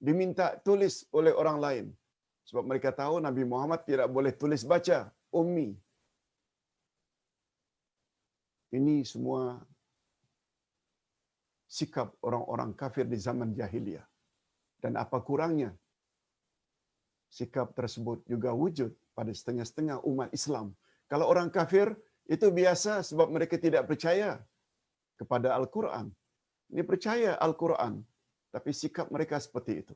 Diminta tulis oleh orang lain. Sebab mereka tahu Nabi Muhammad tidak boleh tulis baca, ummi. Ini semua sikap orang-orang kafir di zaman jahiliyah. Dan apa kurangnya? Sikap tersebut juga wujud pada setengah-setengah umat Islam. Kalau orang kafir, itu biasa sebab mereka tidak percaya kepada Al-Quran. Ini percaya Al-Quran, tapi sikap mereka seperti itu.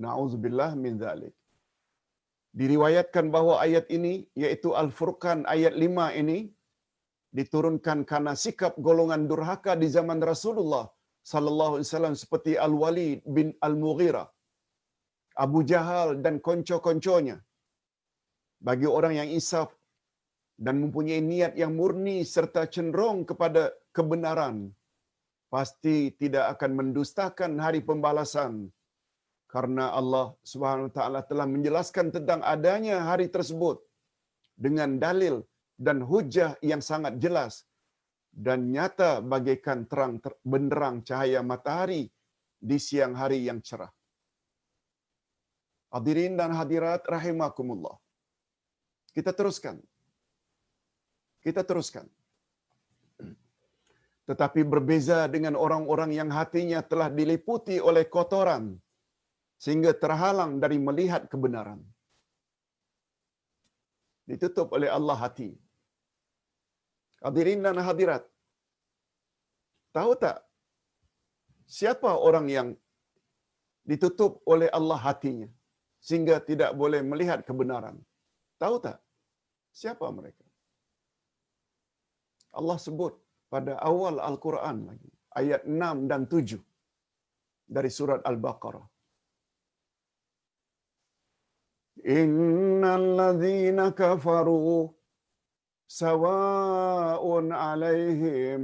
Na'udzubillah min dzalik. Diriwayatkan bahawa ayat ini, yaitu Al-Furqan ayat 5 ini, diturunkan karena sikap golongan durhaka di zaman Rasulullah sallallahu alaihi wasallam seperti Al-Walid bin Al-Mughirah, Abu Jahal dan konco-konconya. Bagi orang yang insaf dan mempunyai niat yang murni serta cenderung kepada kebenaran, pasti tidak akan mendustakan hari pembalasan, karena Allah Subhanahu wa taala telah menjelaskan tentang adanya hari tersebut dengan dalil dan hujah yang sangat jelas dan nyata bagaikan terang benderang cahaya matahari di siang hari yang cerah. Hadirin dan hadirat rahimakumullah. Kita teruskan. Tetapi berbeza dengan orang-orang yang hatinya telah diliputi oleh kotoran sehingga terhalang dari melihat kebenaran. Ditutup oleh Allah hati. Hadirin dan hadirat, tahu tak Siapa orang yang ditutup oleh Allah hatinya sehingga tidak boleh melihat kebenaran? Tahu tak siapa mereka? Allah sebut pada awal Al-Quran lagi, ayat 6 dan 7 dari surat Al-Baqarah. Innal ladzina kafaru sawa'un 'alaihim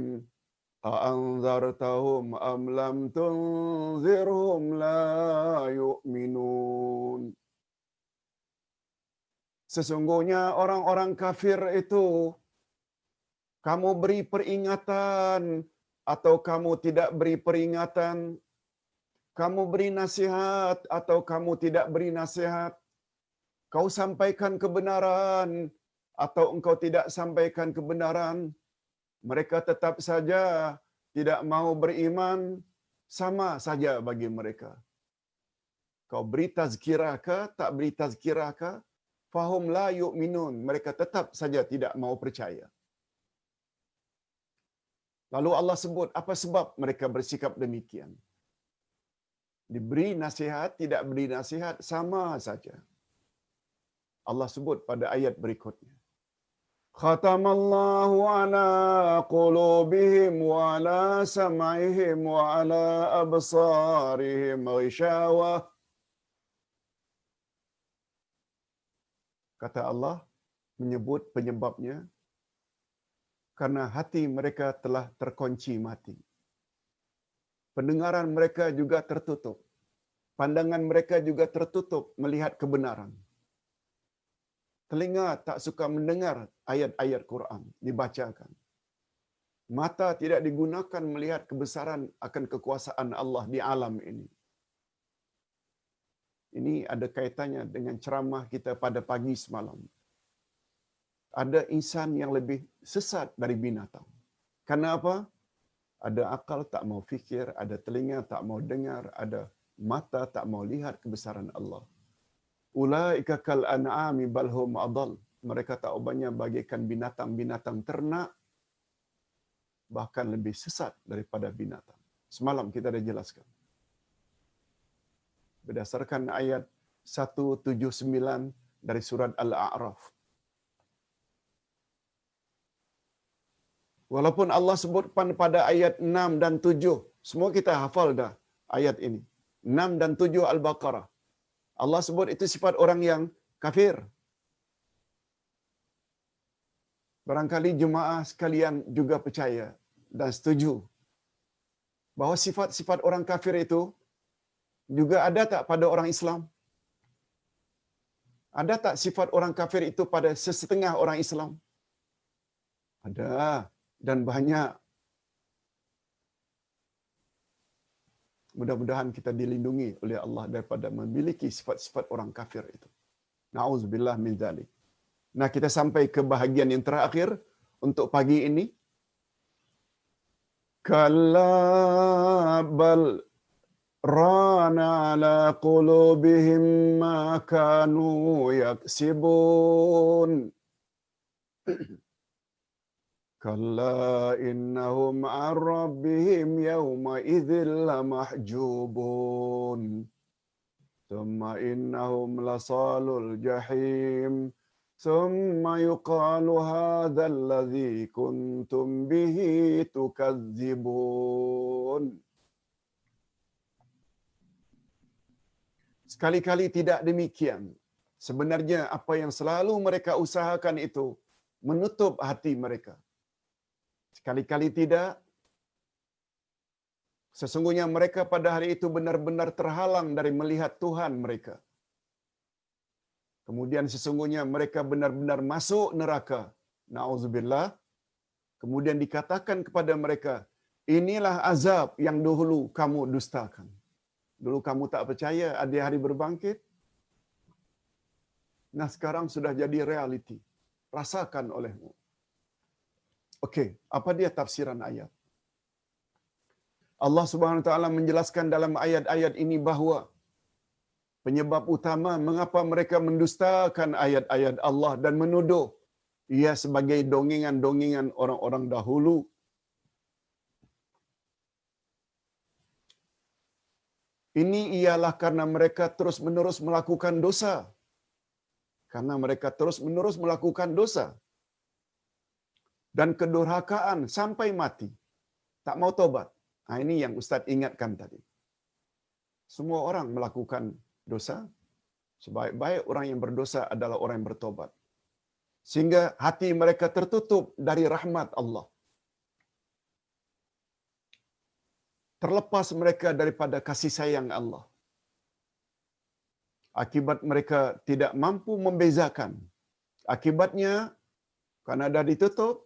a'anzartahum am lam tunzirhum la yu'minun. Sesungguhnya orang-orang kafir itu kamu beri peringatan atau kamu tidak beri peringatan, kamu beri nasihat atau kamu tidak beri nasihat, kau sampaikan kebenaran atau engkau tidak sampaikan kebenaran, mereka tetap saja tidak mau beriman, sama saja bagi mereka. Kau beri tazkirah ke, tak beri tazkirah ke, fahum la yu'minun, mereka tetap saja tidak mau percaya. Lalu Allah sebut apa sebab mereka bersikap demikian. Diberi nasihat, tidak beri nasihat, sama saja. Allah sebut pada ayat berikutnya. Khatamallahu ala qulubihim wa ala sam'ihim wa ala absarihim ghishawah. Kata Allah menyebut penyebabnya, karena hati mereka telah terkunci mati. Pendengaran mereka juga tertutup. Pandangan mereka juga tertutup melihat kebenaran. Telinga tak suka mendengar ayat-ayat Quran dibacakan. Mata tidak digunakan melihat kebesaran akan kekuasaan Allah di alam ini. Ini ada kaitannya dengan ceramah kita pada pagi semalam. Ada insan yang lebih sesat dari binatang. Kenapa? Ada akal tak mau fikir, ada telinga tak mau dengar, ada mata tak mau lihat kebesaran Allah. Ulaika kal an'ami bal hum adall. Mereka tak ubahnya bagaikan binatang-binatang ternak, bahkan lebih sesat daripada binatang. Semalam kita dah jelaskan. Berdasarkan ayat 179 dari surat Al-A'raf. Walaupun Allah sebutkan pada ayat 6 dan 7, semua kita hafal dah ayat ini. 6 dan 7 Al-Baqarah. Allah sebut itu sifat orang yang kafir. Barangkali jemaah sekalian juga percaya dan setuju bahawa sifat-sifat orang kafir itu juga ada tak pada orang Islam? Ada tak sifat orang kafir itu pada sesetengah orang Islam? Ada, dan banyak. Mudah-mudahan kita dilindungi oleh Allah daripada memiliki sifat-sifat orang kafir itu. Na'udzubillah min dzalik. Nah, kita sampai ke bahagian yang terakhir untuk pagi ini. Kalla bal rana ala qulubihim ma kanu yaksibun. Kalla innahum an rabbihim yawma idzil lamahjubun. Thumma innahum lasalul jahim. Thumma yuqalu hadzal ladzi kuntum bihi tukadzibun. Sekali-kali tidak demikian. Sebenarnya apa yang selalu mereka usahakan itu menutup hati mereka. Sekali-kali tidak. Sesungguhnya mereka pada hari itu benar-benar terhalang dari melihat Tuhan mereka. Kemudian sesungguhnya mereka benar-benar masuk neraka. Na'udzubillah. Kemudian dikatakan kepada mereka, inilah azab yang dahulu kamu dustakan. Dulu kamu tak percaya ada hari berbangkit. Nah, sekarang sudah jadi realiti. Rasakan olehmu. Okey, apa dia tafsiran ayat? Allah Subhanahu Wa Taala menjelaskan dalam ayat-ayat ini bahawa penyebab utama mengapa mereka mendustakan ayat-ayat Allah dan menuduh ia sebagai dongengan-dongengan orang-orang dahulu. Ini ialah karena mereka terus-menerus melakukan dosa. Karena mereka terus-menerus melakukan dosa dan kedurhakaan sampai mati. Tak mau tobat. Nah, ini yang Ustaz ingatkan tadi. Semua orang melakukan dosa. Sebaik-baik orang yang berdosa adalah orang yang bertobat. Sehingga hati mereka tertutup dari rahmat Allah. Terlepas mereka daripada kasih sayang Allah. Akibat mereka tidak mampu membezakan. Akibatnya, karena dah ditutup,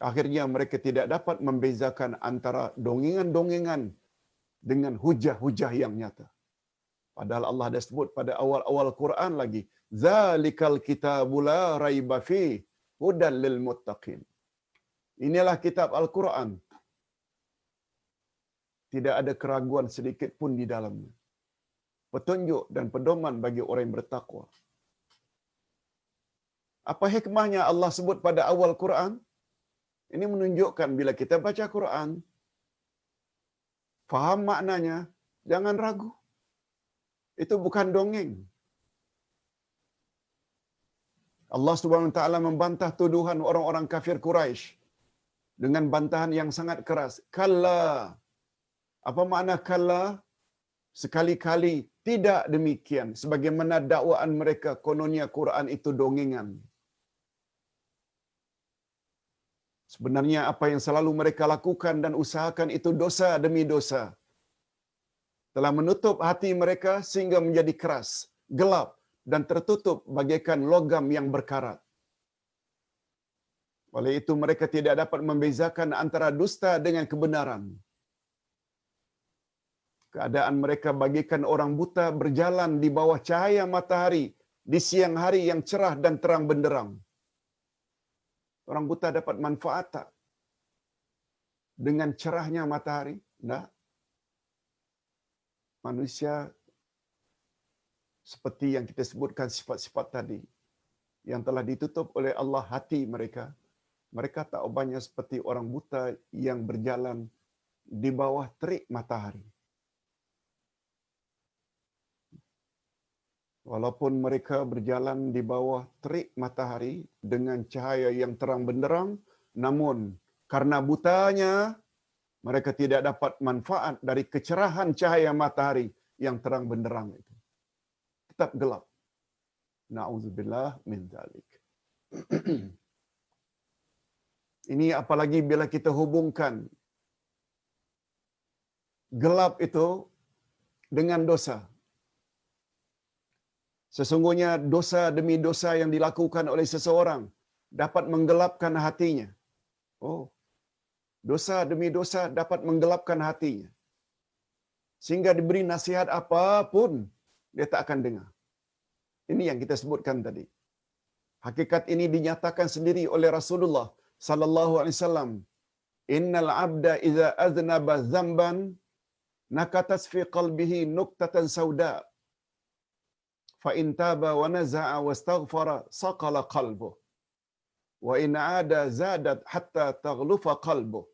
akhirnya mereka tidak dapat membezakan antara dongengan-dongengan dengan hujah-hujah yang nyata. Padahal Allah dah sebut pada awal-awal Quran lagi, "Zalikal kitabu la raiba fi hudan lil muttaqin." Inilah kitab Al-Quran. Tidak ada keraguan sedikit pun di dalamnya. Petunjuk dan pedoman bagi orang yang bertakwa. Apa hikmahnya Allah sebut pada awal Quran? Ini menunjukkan bila kita baca Quran, faham maknanya, jangan ragu. Itu bukan dongeng. Allah Subhanahu wa taala membantah tuduhan orang-orang kafir Quraisy dengan bantahan yang sangat keras. Kalla. Apa makna kalla? Sekali-kali tidak demikian. Sebagaimana dakwaan mereka, kononnya Quran itu dongengan. Sebenarnya apa yang selalu mereka lakukan dan usahakan itu dosa demi dosa. Telah menutup hati mereka sehingga menjadi keras, gelap, dan tertutup bagaikan logam yang berkarat. Oleh itu mereka tidak dapat membezakan antara dusta dengan kebenaran. Keadaan mereka bagaikan orang buta berjalan di bawah cahaya matahari di siang hari yang cerah dan terang benderang. Orang buta dapat manfaat tak dengan cerahnya matahari? Tidak. Manusia seperti yang kita sebutkan sifat-sifat tadi, yang telah ditutup oleh Allah hati mereka. Mereka tak ubahnya seperti orang buta yang berjalan di bawah terik matahari. Walaupun mereka berjalan di bawah terik matahari dengan cahaya yang terang benderang, namun karena butanya, mereka tidak dapat manfaat dari kecerahan cahaya matahari yang terang benderang itu. Tetap gelap. Na'udzubillah min dzalik. Ini apalagi bila kita hubungkan gelap itu dengan dosa. Sesungguhnya dosa demi dosa yang dilakukan oleh seseorang dapat menggelapkan hatinya. Oh, dosa demi dosa dapat menggelapkan hatinya. Sehingga diberi nasihat apapun, dia tak akan dengar. Ini yang kita sebutkan tadi. Hakikat ini dinyatakan sendiri oleh Rasulullah sallallahu alaihi wasallam. Innal 'abda idza aznaba dzamban nakatas fi qalbihi nuqtatan sauda. Fa in taba wa naza'a wastaghfara saqala qalbuh. Wa in 'ada zadat hatta taghlufa qalbuh.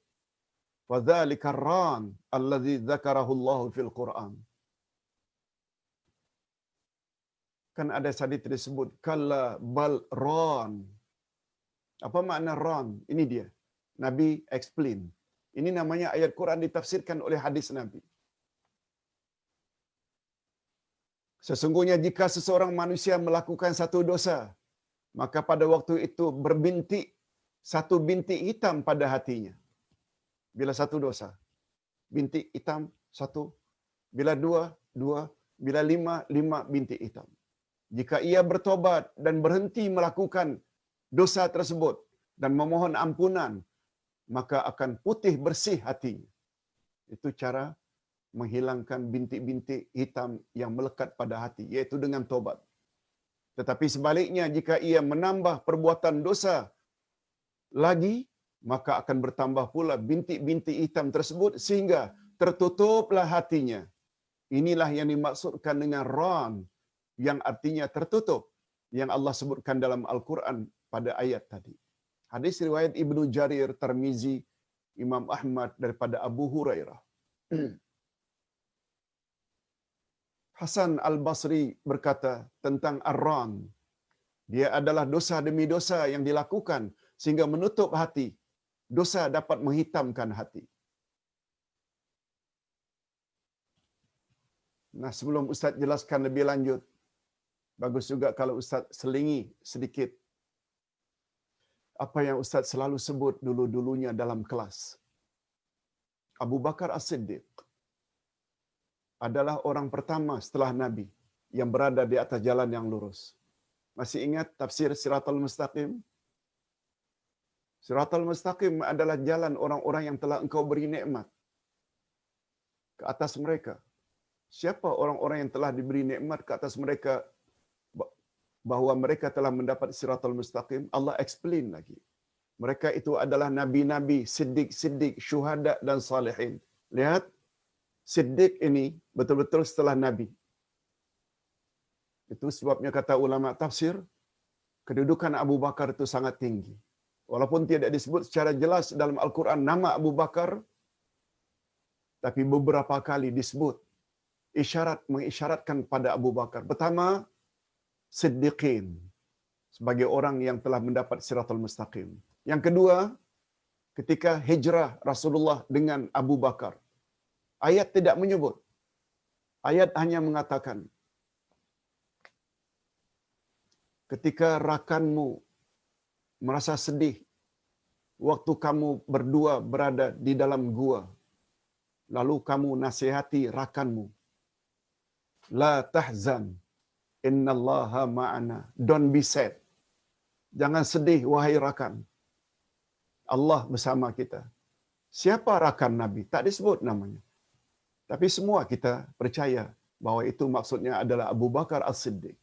Fa dzalika ar-ran alladhi dzakarahu Allah fil Qur'an. Kan ada hadis disebut kalla bal ran. Apa makna ran? Ini dia. Nabi explain. Ini namanya ayat Quran ditafsirkan oleh hadis Nabi. Sesungguhnya jika seseorang manusia melakukan satu dosa, maka pada waktu itu berbintik satu bintik hitam pada hatinya. Bila satu dosa, bintik hitam satu. Bila dua, dua. Bila lima, lima bintik hitam. Jika ia bertobat dan berhenti melakukan dosa tersebut dan memohon ampunan, maka akan putih bersih hatinya. Itu cara menghilangkan bintik-bintik hitam yang melekat pada hati, yaitu dengan tobat. Tetapi sebaliknya, jika ia menambah perbuatan dosa lagi, maka akan bertambah pula bintik-bintik hitam tersebut sehingga tertutuplah hatinya. Inilah yang dimaksudkan dengan ran, yang artinya tertutup, yang Allah sebutkan dalam Al-Quran pada ayat tadi. Hadis riwayat Ibnu Jarir, Tirmizi, Imam Ahmad daripada Abu Hurairah. Hasan Al-Basri berkata tentang ar-ran. Dia adalah dosa demi dosa yang dilakukan sehingga menutup hati. Dosa dapat menghitamkan hati. Nah, sebelum Ustaz jelaskan lebih lanjut, bagus juga kalau Ustaz selingi sedikit apa yang Ustaz selalu sebut dulu-dulunya dalam kelas. Abu Bakar As-Siddiq adalah orang pertama setelah Nabi yang berada di atas jalan yang lurus. Masih ingat tafsir Siratal Mustaqim? Siratal Mustaqim adalah jalan orang-orang yang telah engkau beri nikmat ke atas mereka. Siapa orang-orang yang telah diberi nikmat ke atas mereka bahawa mereka telah mendapat Siratal Mustaqim? Allah explain lagi. Mereka itu adalah nabi-nabi, siddiq-siddiq, syuhada dan salihin. Lihat, siddiq ini betul-betul setelah nabi. Itu sebabnya kata ulama tafsir, kedudukan Abu Bakar itu sangat tinggi. Walaupun tidak disebut secara jelas dalam Al-Quran nama Abu Bakar, tapi beberapa kali disebut mengisyaratkan pada Abu Bakar. Pertama, siddiqin, sebagai orang yang telah mendapat Siratal Mustaqim. Yang kedua, ketika hijrah Rasulullah dengan Abu Bakar, ayat tidak menyebut. Ayat hanya mengatakan, ketika rakanmu merasa sedih waktu kamu berdua berada di dalam gua, lalu kamu nasihati rakanmu, la tahzan, innallaha ma'ana. Don't be sad. Jangan sedih wahai rakan. Allah bersama kita. Siapa rakan Nabi? Tak disebut namanya. Tapi semua kita percaya bahawa itu maksudnya adalah Abu Bakar As-Siddiq.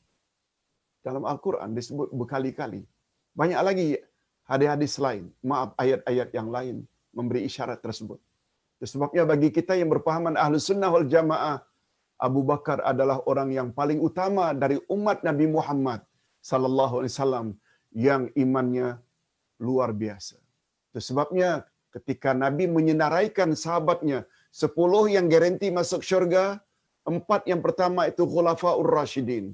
Dalam Al-Quran disebut berkali-kali. Banyak lagi hadis-hadis lain, ayat-ayat yang lain memberi isyarat tersebut. Sebabnya bagi kita yang berpahaman Ahlus Sunnah wal Jamaah, Abu Bakar adalah orang yang paling utama dari umat Nabi Muhammad sallallahu alaihi wasallam yang imannya luar biasa. Itu sebabnya ketika Nabi menyenaraikan sahabatnya 10 yang garanti masuk syurga, 4 yang pertama itu Khulafaur Rasyidin,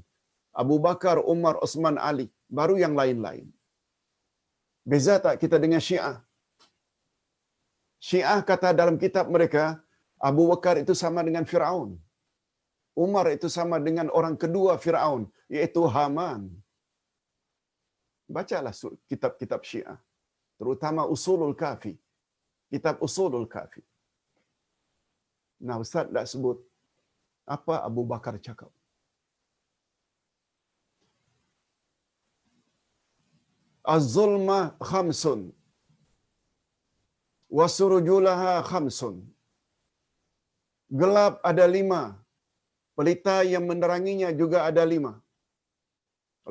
Abu Bakar, Umar, Utsman, Ali, baru yang lain-lain. Beza tak kita dengan Syiah? Syiah kata dalam kitab mereka, Abu Bakar itu sama dengan Firaun. Umar itu sama dengan orang kedua Firaun, iaitu Haman. Bacalah kitab-kitab Syiah, terutama Usulul Kafi. Kitab Usulul Kafi. Nah, Ustaz tak sebut apa Abu Bakar cakap. Az-zulma khamsun wa surujulaha khamsun. Gelap ada 5, pelita yang meneranginya juga ada 5.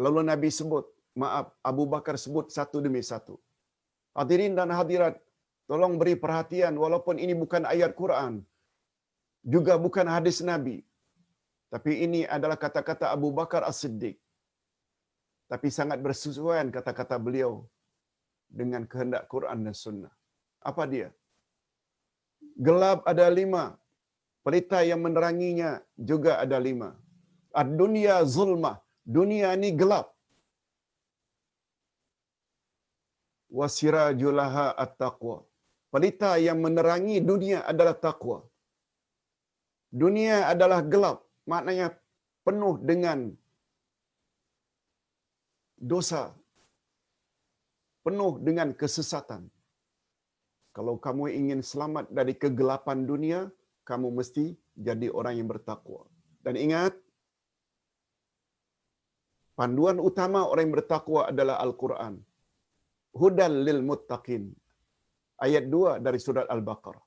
Lalu Nabi sebut, Abu Bakar sebut satu demi satu. Hadirin dan hadirat, tolong beri perhatian walaupun ini bukan ayat Quran, juga bukan hadis Nabi. Tapi ini adalah kata-kata Abu Bakar As-Siddiq. Tapi sangat bersesuaian kata-kata beliau dengan kehendak Quran dan Sunnah. Apa dia? Gelap ada 5, pelita yang meneranginya juga ada 5. Ad-dunya zulmah, dunia ini gelap. Wasirajulaha at-taqwa, pelita yang menerangi dunia adalah taqwa. Dunia adalah gelap, maknanya penuh dengan dosa, penuh dengan kesesatan. Kalau kamu ingin selamat dari kegelapan dunia, kamu mesti jadi orang yang bertakwa. Dan ingat, panduan utama orang yang bertakwa adalah Al-Quran. Hudal lil muttaqin. Ayat 2 dari surat Al-Baqarah.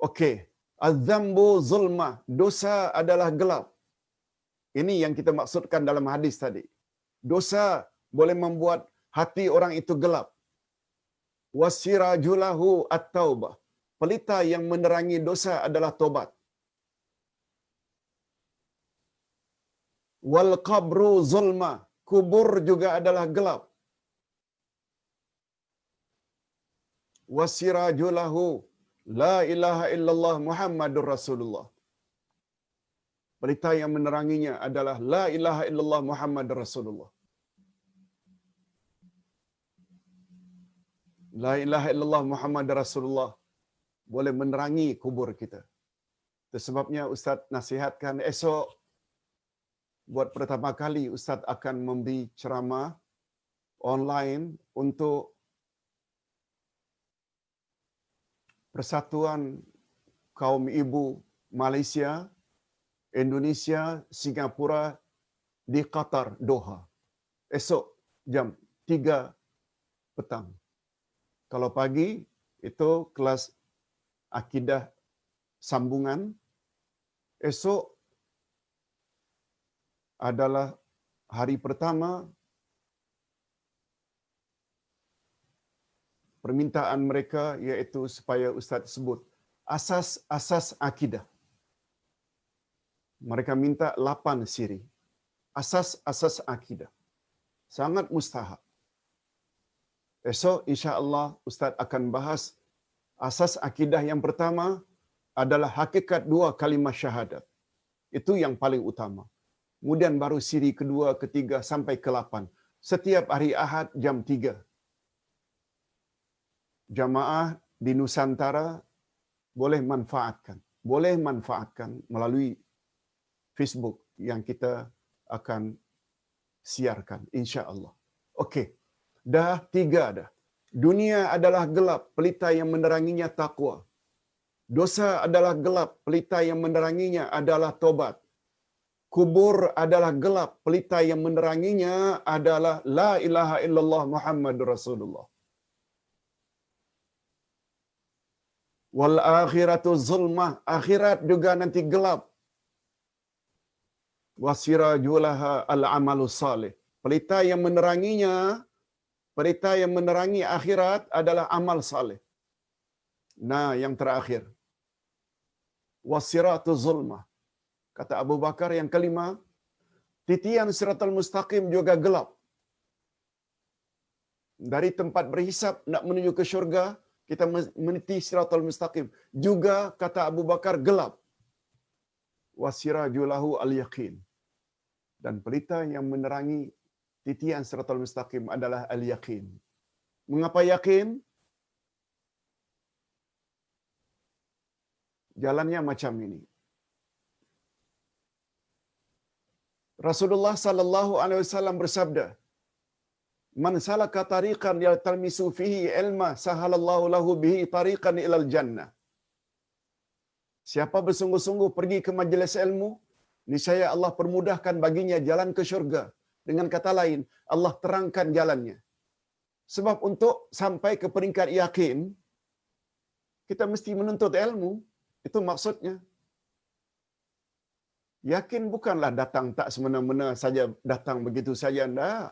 Okey, az-zambu zulmah, dosa adalah gelap. Ini yang kita maksudkan dalam hadis tadi. Dosa boleh membuat hati orang itu gelap. Wasirajulahu at-taubah, pelita yang menerangi dosa adalah tobat. Wal qabru zulma, kubur juga adalah gelap. wasirajulahu la ilaha illallah Muhammadur Rasulullah. Pelita yang meneranginya adalah la ilaha illallah Muhammadur Rasulullah. La ilaha illallah Muhammadur Rasulullah boleh menerangi kubur kita. Itu sebabnya Ustaz nasihatkan esok buat pertama kali Ustaz akan memberi ceramah online untuk Persatuan Kaum Ibu Malaysia, Indonesia, Singapura di Qatar, Doha. Esok jam 3 petang. Kalau pagi itu kelas akidah sambungan. Esok adalah hari pertama permintaan mereka, iaitu supaya Ustaz sebut asas-asas akidah. Mereka minta 8 siri. Asas-asas akidah. Sangat mustahab. Esok insya-Allah Ustaz akan bahas asas akidah yang pertama adalah hakikat 2 kalimah syahadat. Itu yang paling utama. Kemudian baru siri kedua, ketiga sampai ke-8. Setiap hari Ahad jam 3. Jamaah di Nusantara boleh manfaatkan melalui Facebook yang kita akan siarkan insya-Allah. Okey. Dah 3 dah. Dunia adalah gelap, pelita yang meneranginya takwa. Dosa adalah gelap, pelita yang meneranginya adalah tobat. Kubur adalah gelap, pelita yang meneranginya adalah la ilaha illallah Muhammadur Rasulullah. Wal akhiratu zulmah, akhirat juga nanti gelap. Wasirajulaha al-amalu salih. Pelita yang meneranginya, pelita yang menerangi akhirat adalah amal saleh. Nah, yang terakhir. Wasiratu zulmah. Kata Abu Bakar yang kelima, titian siratal mustaqim juga gelap. Dari tempat berhisab nak menuju ke syurga, kita meniti siratal mustaqim. Juga kata Abu Bakar gelap. Wasirajulahu al-yaqin. Dan pelita yang menerangi titian siratal mustaqim adalah al-yaqin. Mengapa yakin? Jalannya macam ini. Rasulullah sallallahu alaihi wasallam bersabda, "Man salaka tariqan yaltamisu fihi ilma, sahalallahu lahu bihi tariqan ilal jannah." Siapa bersungguh-sungguh pergi ke majlis ilmu, niscaya Allah permudahkan baginya jalan ke syurga. Dengan kata lain, Allah terangkan jalannya. Sebab untuk sampai ke peringkat yakin, kita mesti menuntut ilmu. Itu maksudnya. Yakin bukanlah datang tak semena-mena saja datang begitu saja. Tidak.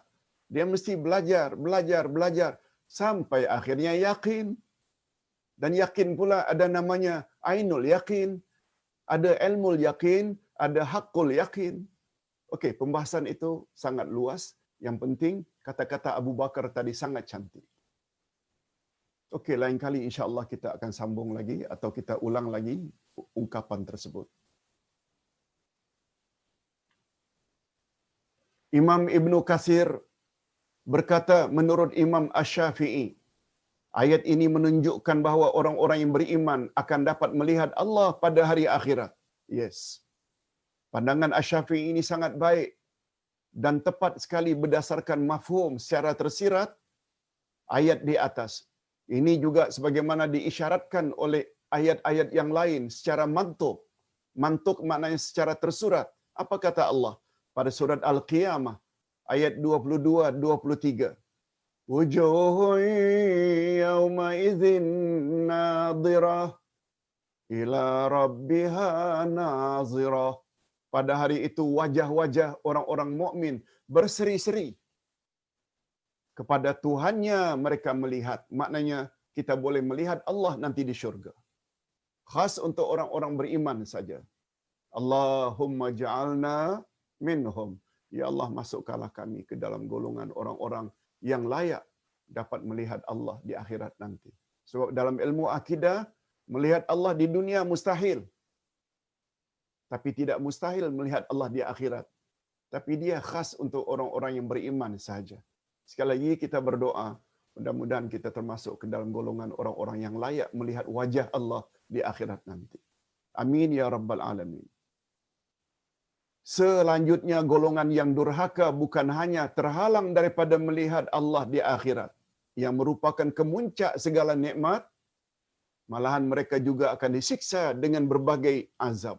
Dia mesti belajar sampai akhirnya yakin. Dan yakin pula ada namanya ainul yakin, ada ilmul yakin, ada haqqul yakin. Okey, pembahasan itu sangat luas. Yang penting kata-kata Abu Bakar tadi sangat cantik. Okey, lain kali insya-Allah kita akan sambung lagi atau kita ulang lagi ungkapan tersebut. Imam Ibnu Katsir berkata, menurut Imam Asy-Syafi'i, ayat ini menunjukkan bahawa orang-orang yang beriman akan dapat melihat Allah pada hari akhirat. Yes. Pandangan Asy-Syafi'i ini sangat baik dan tepat sekali berdasarkan mafhum secara tersirat ayat di atas. Ini juga sebagaimana diisyaratkan oleh ayat-ayat yang lain secara mantuk. Mantuk maknanya secara tersurat. Apa kata Allah pada surat Al-Qiyamah ayat 22-23? Wujuhun yawma idzin nadhirah ila rabbiha nazirah. Pada hari itu wajah-wajah orang-orang mukmin berseri-seri. Kepada Tuhannya mereka melihat. Maknanya kita boleh melihat Allah nanti di syurga. Khas untuk orang-orang beriman saja. Allahumma ja'alna minhum. Ya Allah, masukkanlah kami ke dalam golongan orang-orang yang layak dapat melihat Allah di akhirat nanti. Sebab dalam ilmu akidah, melihat Allah di dunia mustahil. Tapi tidak mustahil melihat Allah di akhirat. Tapi dia khas untuk orang-orang yang beriman sahaja. Sekali lagi kita berdoa, mudah-mudahan kita termasuk ke dalam golongan orang-orang yang layak melihat wajah Allah di akhirat nanti. Amin ya rabbal alamin. Selanjutnya golongan yang durhaka bukan hanya terhalang daripada melihat Allah di akhirat yang merupakan kemuncak segala nikmat, malahan mereka juga akan disiksa dengan berbagai azab.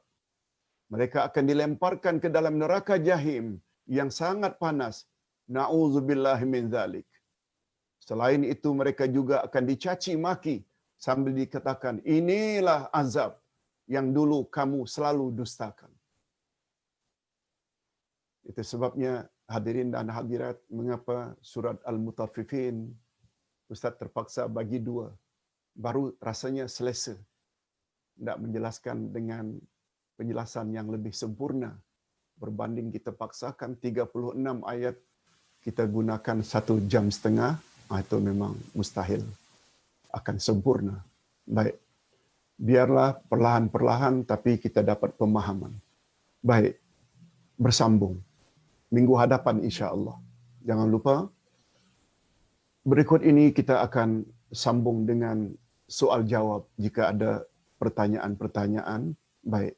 Mereka akan dilemparkan ke dalam neraka jahim yang sangat panas. Na'udzubillahi min dzalik. Selain itu mereka juga akan dicaci maki sambil dikatakan, inilah azab yang dulu kamu selalu dustakan. Itu sebabnya hadirin dan hadirat, mengapa surat Al-Mutaffifin Ustaz terpaksa bagi dua. Baru rasanya selesa. Tidak menjelaskan dengan penjelasan yang lebih sempurna. Berbanding kita paksakan 36 ayat, kita gunakan 1 jam setengah, itu memang mustahil akan sempurna. Baik, biarlah perlahan-perlahan tapi kita dapat pemahaman. Baik, bersambung. Minggu hadapan insya-Allah. Jangan lupa, berikut ini kita akan sambung dengan soal jawab jika ada pertanyaan-pertanyaan. Baik.